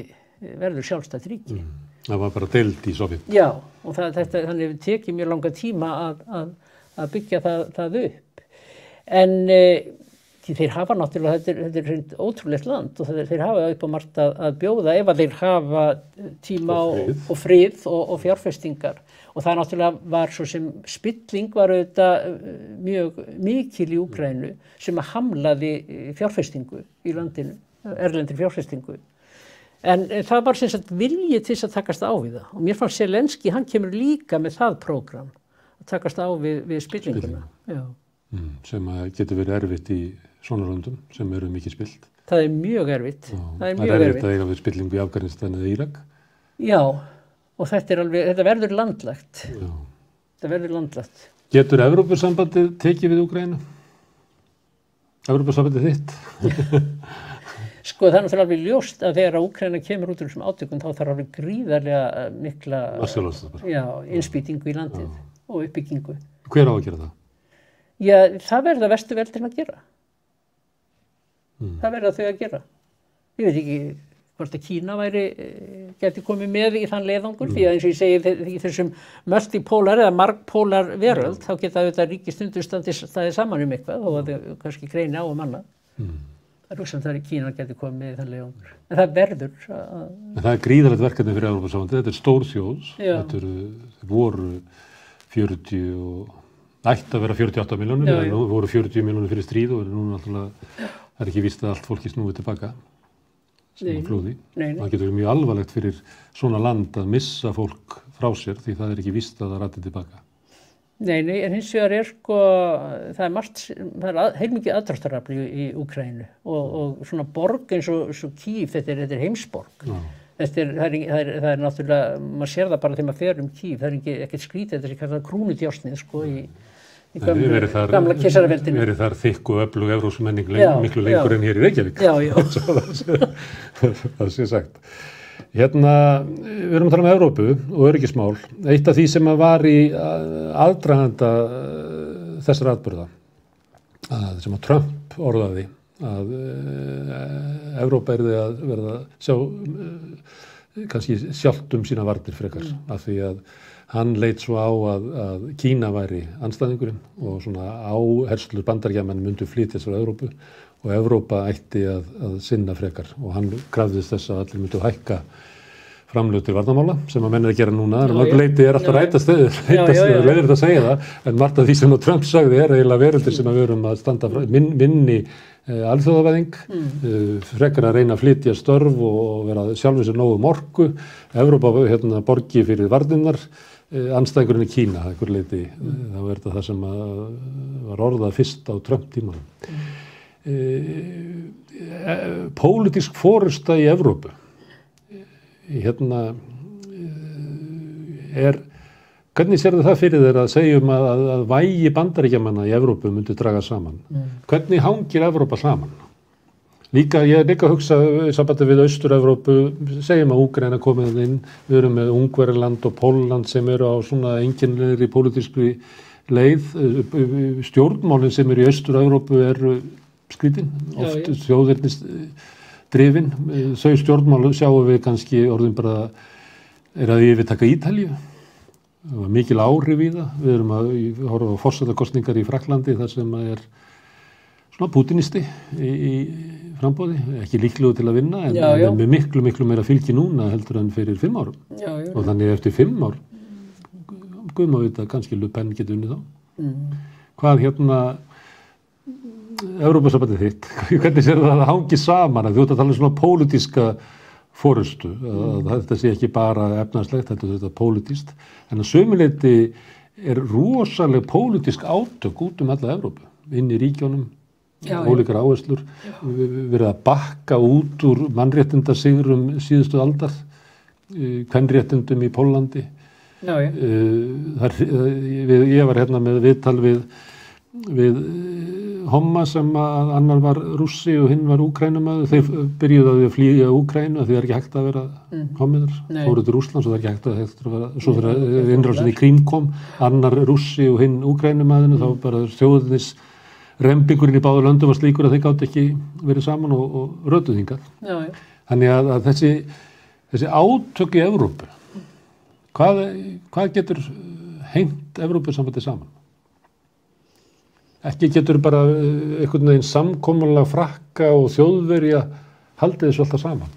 verður sjálfstætt ríki. Það var bara deild í Sovét. Já, og þannig við tekið mjög langa tíma að byggja það upp. En þeir hafa náttúrulega, þetta er ótrúlegt land og þeir hafa upp á margt að bjóða ef að þeir hafa tíma og frið og fjárfestingar. Og Og það náttúrulega var svo sem spilling var auðvitað mjög mikil í Úkraínu sem að hamlaði fjárfestingu í landinu, erlendri fjárfestingu. En það var sem sagt vilji til þess að takast á við það. Og mér fannst Zelenski, hann kemur líka með það prógram að takast á við spillinguna. Já. Sem að getur verið erfitt í svona löndum sem eru mikið spillt. Það er mjög erfitt. Það er erfitt að eiga við spillingu í Afganistan eða Írak. Já, og þetta verður landlægt. Já. Þetta verður landlægt. Getur Evrópusambandið tekið við Úkraínu? Evrópusambandið þitt? Sko það er náttúrulega alveg ljóst að þegar Úkraína kemur út úr þessum átökum þá þarf alveg gríðarlega mikla innspýtingu í landið og uppbyggingu. Hver á að gera það? Já, það verða Vesturveldin að gera. Það verða þau að gera. Ég veit ekki hvort að Kína geti komið með í þann leiðangur því að eins og ég segi í þessum multipólar eða margpólar veröld þá geta auðvitað ríkistundur staðið saman eitthvað og að þau kannski greini á annað. Það er hugsamt að Kína geti komið með í þann leiðangur. En það verður En það er gríðarlegt verkefni fyrir Evrópusambandið. Þetta er stór þjóð. Þetta voru 40 og ætti að vera 48 milljónir eða voru 40 milljónir fyrir stríð og nú náttúrulega það er ekki víst að allt fólki snúið tilbaka sem flúði. Það getur mjög alvarlegt fyrir svona land að missa fólk frá sér því það er ekki víst að það rati tilbaka. Nei, en hins vegar það er margt, það er heilmikið aðdráttarafl í Úkraínu og svona borg eins og Kív, þetta er heimsborg. Það er náttúrulega, maður sér það bara þegar maður fer Kív, það er ekkert skrítið, þetta er kallað krúnudjásnið sko í gamla keisaraveldinu. Verið þar þykk og öflug evrópsk menning miklu lengur en hér í Reykjavík. Það sé sagt. Hérna, við erum að tala Evrópu og öryggismál. Eitt af því sem var í aðdraganda þessara atburða, sem að Trump orðaði, að Evrópa yrði að verða sjá kannski sjálft sína varnir frekar, af því að hann leit svo á að Kína væri andstæðingurinn og svona áherslur Bandaríkjamenn myndu flytjast frá Evrópu og Evrópa ætti að sinna frekar og hann krafðist þess að allir myndu hækka framlög til varnarmála sem að menn að gera núna. Mörguleiti alltaf rætast leiðir að segja það en margt af því sem Trump sagði eiginlega veröldir sem að við erum að standa minni alþjóðavæðing, frekar að reyna að flytja störf og vera sjálfur sér nógu orku. Evrópa borgi fyrir varnirnar, andstæðingurinn í Kína, einhver leiti, þá er þetta það sem var orðað fyrst á Trump-tímanum. Pólitísk forysta í Evrópu, hvernig sérðu það fyrir þér að segjum að vægi Bandaríkjamanna í Evrópu myndi draga saman? Hvernig hangir Evrópa saman? Ég er líka að hugsa sambandi við Austur-Evrópu, segjum að Úkraína komið inn, við erum með Ungverjaland og Pólland sem eru á svona einkennilegri pólitískri leið, stjórnmálin sem eru í Austur-Evrópu eru skrítin, oft þjóðernis drifin, þau stjórnmál sjáum við kannski orðin bara að yfirtaka Ítalíu. Það var mikil áhrif í það. Við erum að horfa á forsetakosningar í Frakklandi þar sem er svona pútinisti í frambóði, ekki líklegur til að vinna en með miklu meira fylgi núna heldur en fyrir 5 árum. Og þannig eftir 5 ár, guðum að vita kannski Le Pen getur unnið þá. Hvað Evrópusambandið þitt, hvernig sér það að hangi saman? Þú ert að tala um svona pólitíska forystu, að þetta sé ekki bara efnahagslegt, þetta pólitískt, en að sömuleyti er rosaleg pólitísk átök út alla Evrópu, inn í ríkjónum, ólíkar áherslur, verið að bakka út úr mannréttindasigrum síðustu aldar, kvenréttindum í Póllandi. Ég var hérna með viðtal við Homma sem að annar var Rússi og hinn var Úkraínumaður. Þeir byrjuðu að flýja Úkraínu því það er ekki hægt að vera hommiðar. Fóru til Rússlands og það er ekki hægt að vera, svo þegar innrásin í Krím kom, annar Rússi og hinn Úkraínumaðurinn, þá bara þjóðinnis rembingurinn í báðu löndum var slíkur að þeir gátt ekki verið saman og rötuð hingað. Þannig að þessi átök í Evrópu, hvað getur hengt Evrópusambandið saman? Ekki getur bara einhvern veginn samkomulag Frakka og Þjóðverja haldið þessu alltaf saman.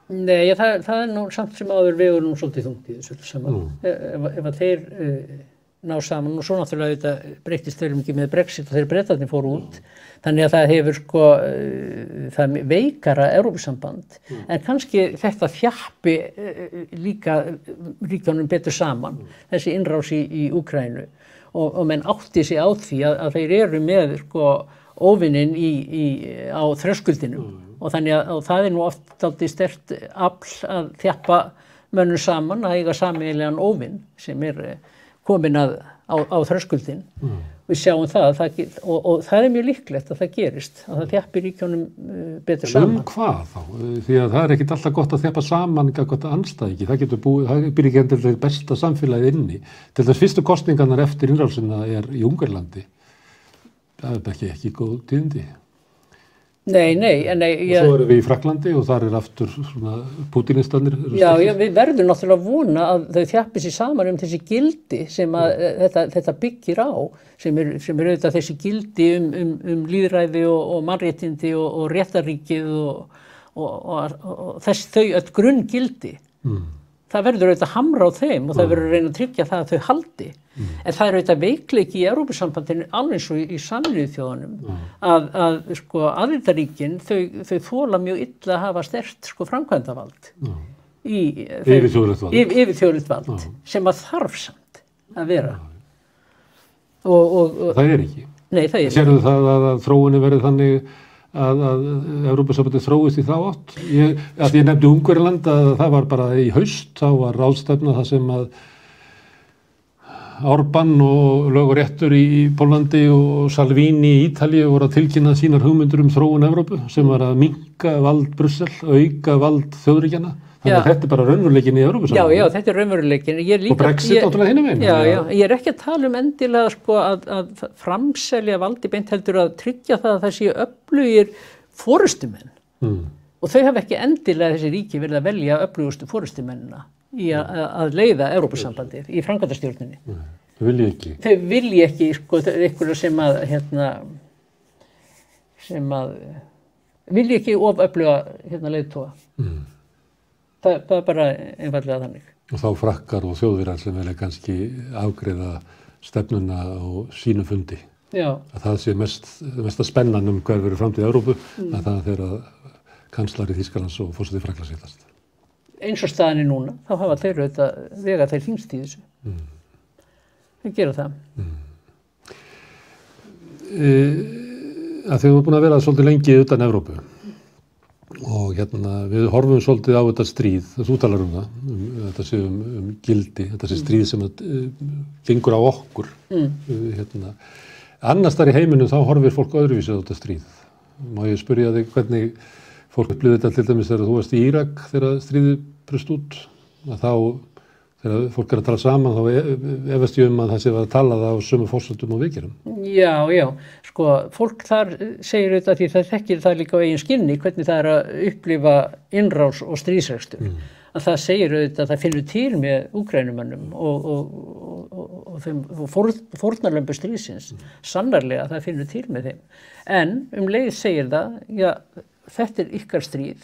Nei, það nú samt sem áður vegur nú svolítið þungt í þessu saman. Ef að þeir ná saman og svo náttúrulega þetta breyttist þeir mikið með Brexit og þeir Bretarnir fóru út. Þannig að það hefur það veikara Evrópusamband en kannski þetta þjappi líka ríkjunum betur saman, þessi innrás í Úkraínu og menn átti sig á því að þeir eru með óvinnin á þröskuldinum og þannig að það nú oft dálítið sterkt afl að þjappa mönnum saman að eiga sameiginlegan óvinn sem komin á þröskuldin. Við sjáum það og það mjög líklegt að það gerist, að það þjappi ríkjunum betur saman. Hvað þá? Því að það ekkert alltaf gott að þjappa saman gott andstæðingi. Það býr ekki endilega besta samfélagið inni. Til þess fyrstu kosningarnar eftir innrásina í Ungverjalandi. Það ekki góð tíðindi. Nei. Og svo erum við í Frakklandi og þar aftur svona Pútínistanir. Já, við verðum náttúrulega að vona að þau þjappi sig saman þessi gildi sem að þetta byggir á, sem er auðvitað þessi gildi lýðræði og mannréttindi og réttarríkið og þau öll grunngildi. Það verður auðvitað hamra á þeim og það verður að reyna að tryggja það að þau haldi. En það auðvitað veikleiki í Evrópusambandinu alveg eins og í Sameinuðu þjóðunum að aðildarríkin þau þola mjög illa að hafa sterkt framkvæmdavald yfirþjóðlegt vald sem að þarf samt að vera. Og það ekki. Nei, það ekki. Sérðu það að þróunin verði þannig að Evrópusambandið þróist í þá átt? Ég nefndi Ungverjaland að það var bara í haust, þá var ráðstefna það sem að Orbán og Lög og réttur í Póllandi og Salvini í Ítalíu voru að tilkynna sínar hugmyndir þróun Evrópu sem var að minnka vald Brussel, auka vald þjóðríkjanna. Þannig að þetta bara raunveruleikinn í Evrópusambandinu. Já, þetta raunveruleikinn. Og Brexit náttúrulega hinum einu. Já, ég ekki að tala endilega að framselja valdi beint heldur að tryggja það að það séu öflugir forystumenn. Og þau hafa ekki endilega þessi ríki verið að velja öflugustu forystumennina í að leiða Evrópusambandið í framkvæmdastjórninni. Þau vilja ekki. Þau vilja ekki einhverju sem vilja ekki oföfluga leiðtoga. Það bara einfaldlega þannig. Og þá Frakkar og Þjóðverjar sem vilja kannski afgreiða stefnuna á sínum fundi. Já. Að það sé mesta spennan hver verður framtíð Evrópu, að það þegar kanslari Þýskalands og forseti Frakklands hittast. Eins og staðan núna, þá hafa þeir auðvitað vega þeir þyngst í þessu. Þeir gera það. Að þau eru búin að vera svolítið lengi utan Evrópu og við horfum svolítið á þetta stríð, þú talar það, þetta sé gildi, þetta sé stríð sem gengur á okkur. Annars þar í heiminum þá horfir fólk öðruvísi á þetta stríð. Má ég spyrja þig hvernig fólk upplifði þetta til dæmis þegar þú varst í Írak þegar stríðið brust út, að þá þegar fólk að tala saman þá efast ég að það sé að tala það á sömu forsendum og við gerum. Já, fólk þar segir auðvitað því það þekkir það líka á eigin skinni hvernig það að upplifa innrás og stríðsrekstur. Að það segir auðvitað að það finnur til með Úkrænumönnum og fórnarlömbu stríðsins. Sannarlega það finnur til með þeim. En leið segir það, já, þetta ykkar stríð.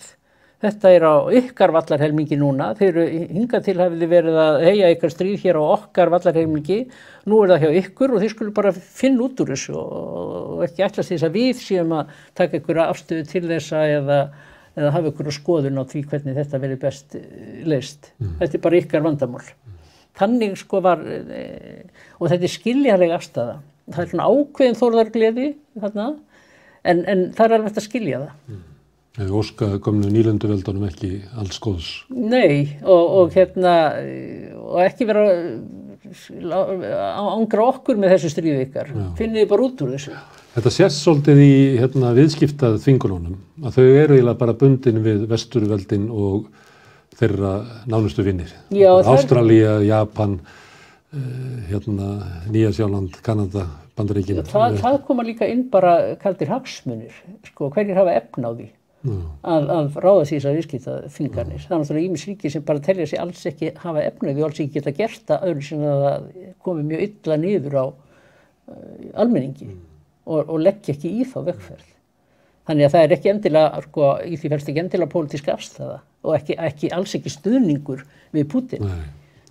Þetta á ykkar vallarhelmingi núna. Þeir hingað til hafið verið að heyja ykkar stríð hér á okkar vallarhelmingi. Nú það hjá ykkur og þið skulle bara finna út úr þessu og ekki ætlast þess að við séum að taka einhverja afstöðu til þessa eða hafa einhverja skoðun á því hvernig þetta verið best leyst. Þetta bara ykkar vandamál. Þannig var, og þetta skiljanleg afstaða. Það svona ákveðin þórðargleði þarna, en það alveg hægt að skilja það. Við óska gömlu nýlenduveldunum ekki alls góðs. Nei, og ekki vera ángra okkur með þessu stríðu ykkar. Finnið bara út úr þessu. Þetta sést svolítið í viðskiptað þvingununum, að þau eru eiginlega bara bundin við vesturveldin og þeirra nánustu vinnir. Ástralía, Japan, Nýja-Sjáland, Kanada, Bandaríkin. Það koma líka inn bara kaldir hagsmunir, hverjir hafa efni á því. Að ráða sér þessar viðskiptaþvinganir. Það náttúrulega ýmis ríki sem bara telja sig alls ekki hafa efnið og alls ekki geta gert það öðru sem að það komi mjög illa niður á almenningi og leggja ekki í þá vegferð. Þannig að það ekki endilega, sko, í því felst ekki endilega pólitísk afstæða og alls ekki stuðningur við Pútín. Nei.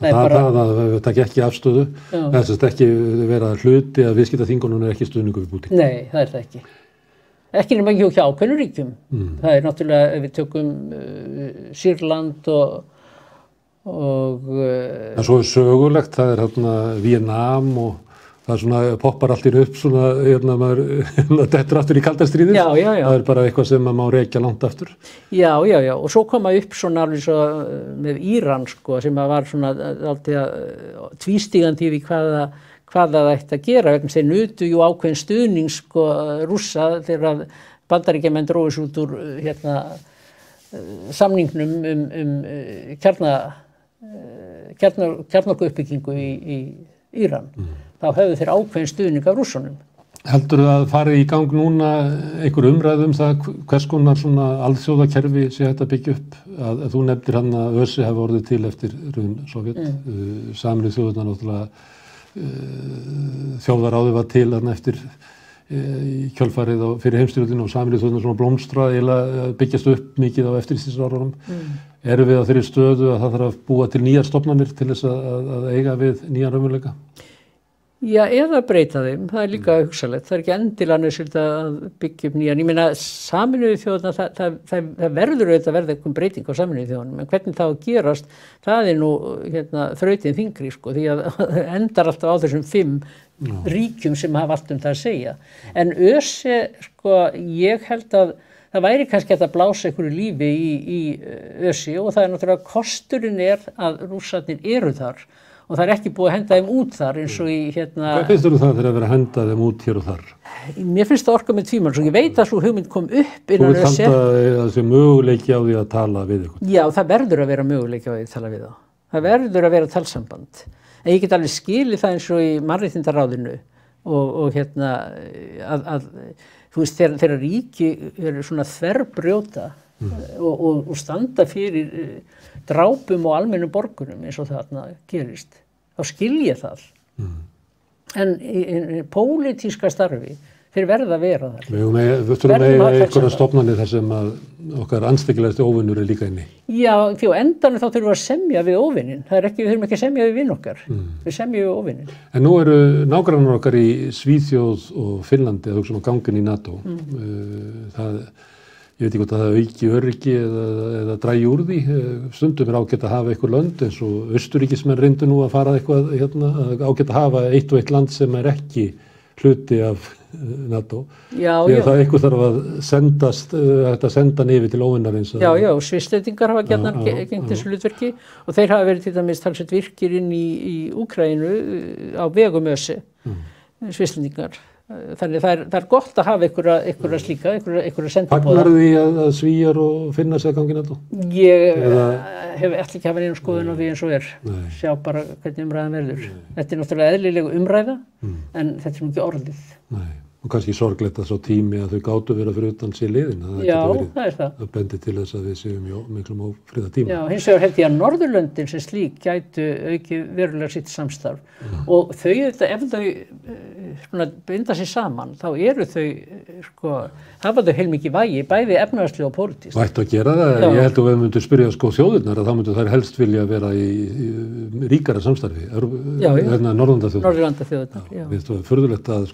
Það taki ekki afstöðu, þess að ekki vera hluti að viðskiptaþingunum ekki stuðningur við Pútín. Nei, það það ekki. Ekki nema ekki hjá ákveðnum ríkjum. Það náttúrulega, ef við tökum Sýrland og en svo sögulegt, það hérna Víetnam og það svona poppar allt upp svona, maður dettur aftur í kalda stríðið. Já. Það bara eitthvað sem maður má rekja langt aftur. Já, og svo koma upp svona alveg svo með Íran, sko, sem var svona alltaf tvístígandi við hvað það ætti að gera, vegna þeir nutu jú ákveðin stuðning, sko, Rússa þegar Bandaríkjamenn dróðu sig út úr samningnum kjarnorkuuppbyggingu í Íran. Þá höfðu þeir ákveðin stuðning af Rússunum. Heldur það að fara í gang núna einhver umræð það hvers konar svona alþjóðakerfi sé hægt að byggja upp? Að þú nefndir hann að ÖSE hafi orðið til eftir hrun Sovét, Sameinuðu þjóðirnar náttúrulega þjóðaráðið var til þarna eftir í kjölfarið fyrir heimsstyrjöldina og Sameinuðu þjóðirnar svona blómstrað eiginlega byggjast upp mikið á eftirstríðsárunum. Erum við á þeirri stöðu að það þarf að búa til nýjar stofnanir til þess að eiga við nýjan raunveruleika? Já, eða breyta þeim, það líka hugsanlegt. Það ekki endilega nauðsynlegt að byggja upp nýjan. Ég meina, Sameinuðu þjóðirnar, það verður auðvitað verða einhver breyting á Sameinuðu þjóðunum, en hvernig það á að gerast, það nú þrautin þingri, sko, því að endar alltaf á þessum 5 ríkjum sem hafa allt það að segja. En ÖSE, sko, ég held að það væri kannski að blása einhverju lífi í ÖSE og það náttúrulega kosturinn að Rússarnir eru þar. Og það ekki búið að henda þeim út þar eins og í Hvað finnst þú það fyrir að vera að henda þeim út hér og þar? Mér finnst það orka með tvímælis og ég veit að svo hugmynd kom upp innan ÖSE. Þú vilt halda þessi möguleiki á því að tala við ykkur? Já, það verður að vera möguleiki á því að tala við þá. Það verður að vera talsamband. En ég get alveg skilið það eins og í mannréttindaráðinu og þú veist, þegar ríki eru svona þverbrjóta og standa fyrir drápum og almennum borgurum eins og þarna gerist, þá skil ég það. En í pólitíska starfi, þeir verða að vera þar. Við þurfum einhverja stofnanir þar sem að okkar anstekkilegasti óvinnur er líka inni. Já, því á endanum þá þurfum við að semja við óvinnin. Við þurfum ekki að semja við vinn okkar. Við semjum við óvinnin. En nú eru nágrannar okkar í Svíþjóð og Finnlandi að hugsa gangin í NATO. Ég veit ekki hvort að það auki öryggi eða dragi úr því. Stundum ágætt að hafa einhver lönd eins og Austurríkismenn reyndu nú að fara eitthvað ágætt að hafa eitt og eitt land sem er ekki hluti af NATO. Því að það eitthvað þarf að senda nefið til óvinnarins. Já, Svisslendingar hafa gjarnan gegnt þessu hlutverki og þeir hafa verið til dæmis talsvert virkir inn í Úkraínu á vegum ÖSE, Svisslendingar. Þannig það gott að hafa einhverja slíka, einhverja sendibóða. Fagnar því að Svíar og Finnar sig að gangi NATO? Ég hef ekki hafa neina skoðun á því eins og sjá bara hvernig umræðan verður. Þetta náttúrulega eðlileg umræða, en þetta nú ekki orðið. Nei. Og kannski sorglegt að svo tími að þau gátu vera fyrir utan sér liðin. Já, það er það. Það bendir til þess að við séum miklum ófriða tíma. Já, hins vegar held ég að Norðurlöndin sem slík gætu aukið verulega sitt samstarf. Og þau, ef þau binda sér saman, þá eru þau, hafa þau heilmikið vægi, bæði efnahagslega og pólitískt. Vættu að gera það. Já. Ég held að við myndum spyrja þjóðirnar að þá myndu þær helst vilja vera í ríkara samstarfi. Norðurlandaþjóðirnar. Við þú furðulegt að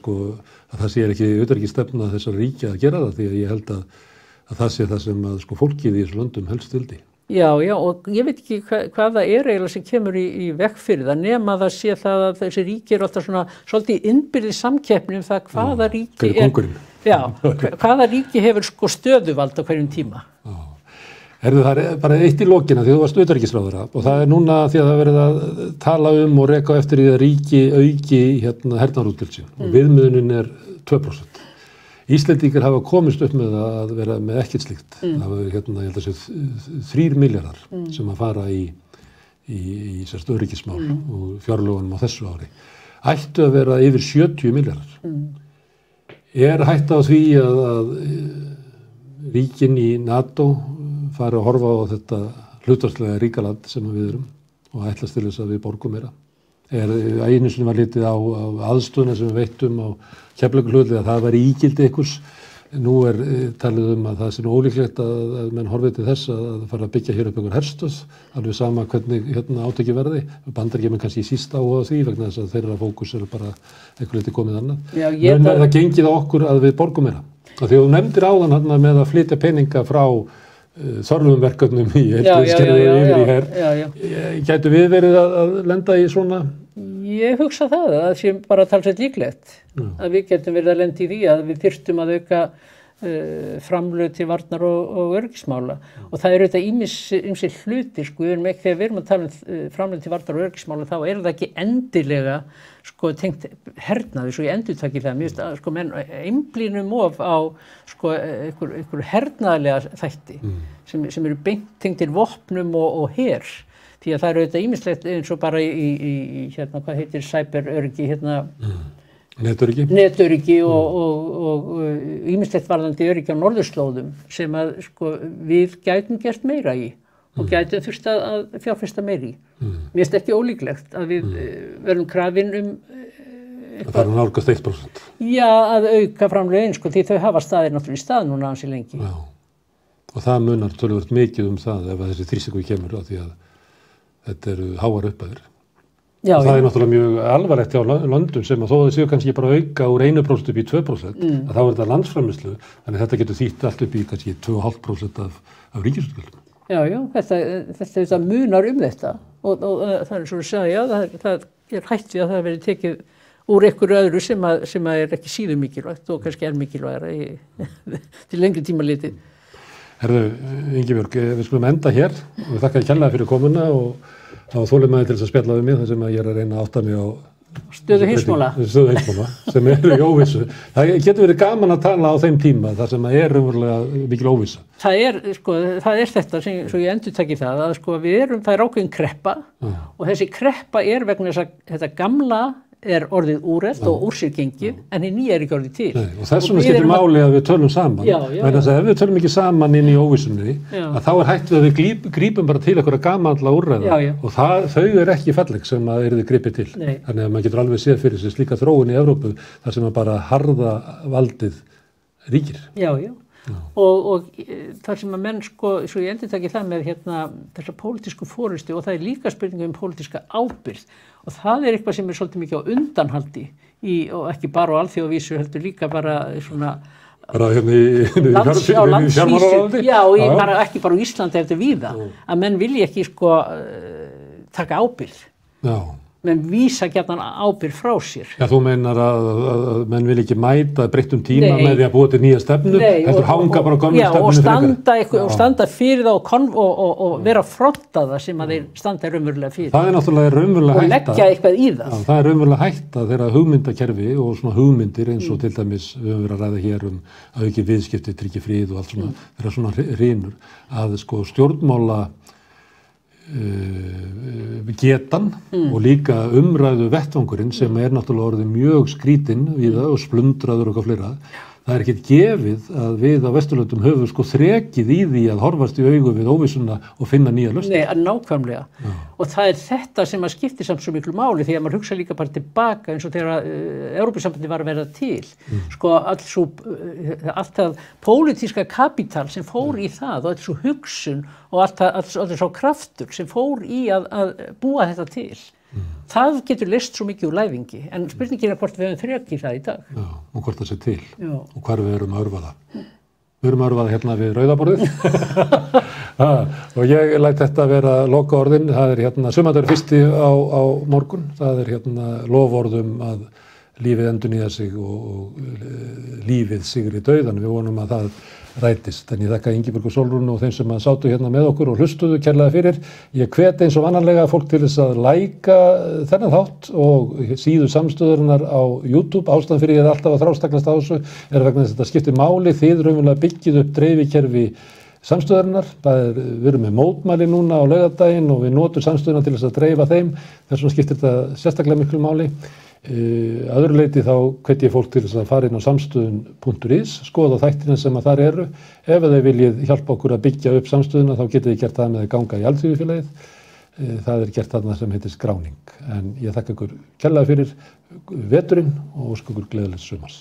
það sé ekki utanríkisstefna þessar ríkja að gera það því að ég held að það sé það sem að fólkið í þessu löndum helst vildi. Já, og ég veit ekki hvað það er eiginlega sem kemur í veg fyrir það nema það sé það að þessi ríki eru alltaf svona svolítið innbyrðis samkeppni það hvaða ríki hvaða ríki hefur stöðuvald á hverjum tíma. Það er bara eitt í lokina því þú varst utanríkisráðherra og það er núna því að það verið að tala og reka eftir því að ríki auki hernaðarútgjöld sín og viðmiðunin er 2%. Íslendingar hafa komist upp með að vera með ekkert slíkt. Það hafa verið ég held að sé 3 milljarðar sem að fara í öryggismál og fjárlögunum á þessu ári. Ættu að vera yfir 70 milljarðar. Er hætta á því að ríkin í NATO fara að horfa á þetta hlutfallslega ríkaland sem við erum og ætlast til þess að við borgum meira. Einu sinni var litið á aðstöðuna sem við veittum á Keflavíkurflugvelli að það væri ígildi einhvers nú talið að það sé nú ólíklegt að menn horfið til þess að fara að byggja hér upp einhver herstöð, alveg sama hvernig átaki verði. Bandaríkjamenn kannski síst áhuga á því vegna þess að þeirra fókus bara einhver liti komið annað. En það gengið á okkur að við borgum meira. Því að þú nefndir áðan með að flytja peninga frá þörfum verkefnum í heilbrigðiskerfið og yfir í her. Gætu við verið að lenda í svona? Ég hugsa það sé bara talsveit líklegt að við getum verið að lenda í því að við þyrftum að auka framlög til varnar og öryggismála og það auðvitað ýmsir hlutir þegar við erum að tala framlög til varnar og öryggismála þá það ekki endilega tengt hernaði svo ég endurtaki það mér menn einblínum of á einhver hernaðarlega þætti sem eru beint tengdir vopnum og her því að það auðvitað ýmislegt eins og bara í hvað heitir cyberöryggi netöryggi og ýmislegt varðandi öryggi á norðurslóðum sem að við gætum gert meira í og gætum þurft að fjárfesta meira í. Mér finnst ekki ólíklegt að við verðum krafin það fara nálgast 1%. Já, að auka framlögin því þau hafa staðir náttúrulega í stað núna ansi lengi. Já, og það munar töluvert mikið það ef þessi þrýstingur kemur á því að þetta eru háar upphæðir. Já, það náttúrulega mjög alvarlegt hjá löndum sem að þó að séu kannski bara auka úr 1% upp í 2%, að þá þetta landsframleiðslu, þannig þetta getur þýtt allt upp í kannski 2,5% af ríkisútgjöldum. Já, þetta munar þetta og það svo að segja, það hætt við að það verið tekið úr einhverju öðru sem ekki síður mikilvægt og kannski mikilvægara til lengri tíma litið. Herðu, Ingibjörg, við skulum enda hér og við þakka þér kærlega fyrir komuna og þá þolir maður til þess að spjalla við mig þar sem ég að reyna að átta mig á stöðu heimsmála sem eru í óvissu. Það getur verið gaman að tala á þeim tíma þar sem raunverulega mikil óvissa. Það þetta sem svo ég endurtaki það að það ákveðin kreppa og þessi kreppa vegna þess að þetta gamla orðið úrelt og úr sér gengið en hinn nýja ekki orðið til. Nei, og þess vegna skiptir máli að við tölum saman. Vegna þess að ef við tölum ekki saman inn í óvissunni að þá hætt við að við grípum bara til einhverja gamalla úrræða og þau ekki falleg sem að yrði gripið til. Nei. Þannig að maður getur alveg séð fyrir sér slíka þróun í Evrópu þar sem að bara harða valdið ríkir. Já. Og þar sem að menn svo ég endurtaki það með þessa pólitísku forystu og það líka spurning pólitíska ábyrgð og það eitthvað sem svolítið mikið á undanhaldi og ekki bara á alþjóðavísu heldur líka bara svona bara í landsvísu bara ekki bara á Íslandi heldur víða að menn vilji ekki taka ábyrgð. Já. menn vísa gjarnan ábyrgð frá sér. Já, þú meinar að menn vil ekki mæta breyttum tíma með því að búa til nýja stefnu, heldur hanga bara á gömlu stefnu og standa fyrir það og vera frontaða sem að þeir standa raunverulega fyrir. Það náttúrulega raunverulega hætta. Og leggja eitthvað í það. Já, það raunverulega hætta þegar hugmyndakerfi og svona hugmyndir eins og til dæmis við höfum verið að ræða hér að auki viðskipti, tryggja frið og allt svona, þeirra svona hrynur að stjórnmála getan og líka umræðu vettvangurinn sem náttúrulega orðið mjög skrítinn við það og splundraður og fleira. Það ekkert gefið að við á Vesturlöndum höfum þrekið í því að horfast í augu við óvissuna og finna nýja lausnir. Nei, nákvæmlega. Já. Og það þetta sem að skipti samt svo miklu máli því að maður hugsa líka bara tilbaka eins og þegar Evrópusambandið var að verða til. Allt það pólitíska kapítál sem fór í það og allt svo hugsun og allt svo kraftur sem fór í að búa þetta til. Það getur leyst svo mikið úr læðingi, en spurningin hvort við höfum þrekið það í dag. Já, og hvort það sé til. Já. Og hvar við erum að örfa það. Við erum að örfa það hérna við Rauðaborðið. Og ég læt þetta vera lokaorðin. Það sumardagur 1. á morgun. Það loforðum að lífið endurnýja sig og lífið sigri dauðan. Við vonum að það rætist. En ég þakka Ingibjörgu Sólrúnu og þeim sem sátu hérna með okkur og hlustuðu kærlega fyrir. Ég hvet eins og vanalega fólk til þess að læka þennan þátt og síðu samstöðurinnar á YouTube. Ástæðan fyrir ég alltaf að þrástaklast á þessu vegna þess að þetta skiptir máli. Þið raunverulega byggið upp dreifikerfi samstöðurinnar. Við erum með mótmæli núna á laugardaginn og við notum samstöðuna til þess að dreifa þeim. Þess vegna skiptir þetta sérstaklega miklu máli. Öðru leyti þá hvet ég fólk til þess að fara inn á samstöðun.is, skoða þættina sem að þar eru. Ef þið viljið hjálpa okkur að byggja upp samstöðuna þá getið þið gert það með að ganga í Alþýðufélagið. Það gert þarna sem heitir skráning. En ég þakka ykkur kærlega fyrir veturinn og óska ykkur gleðilegs sumars.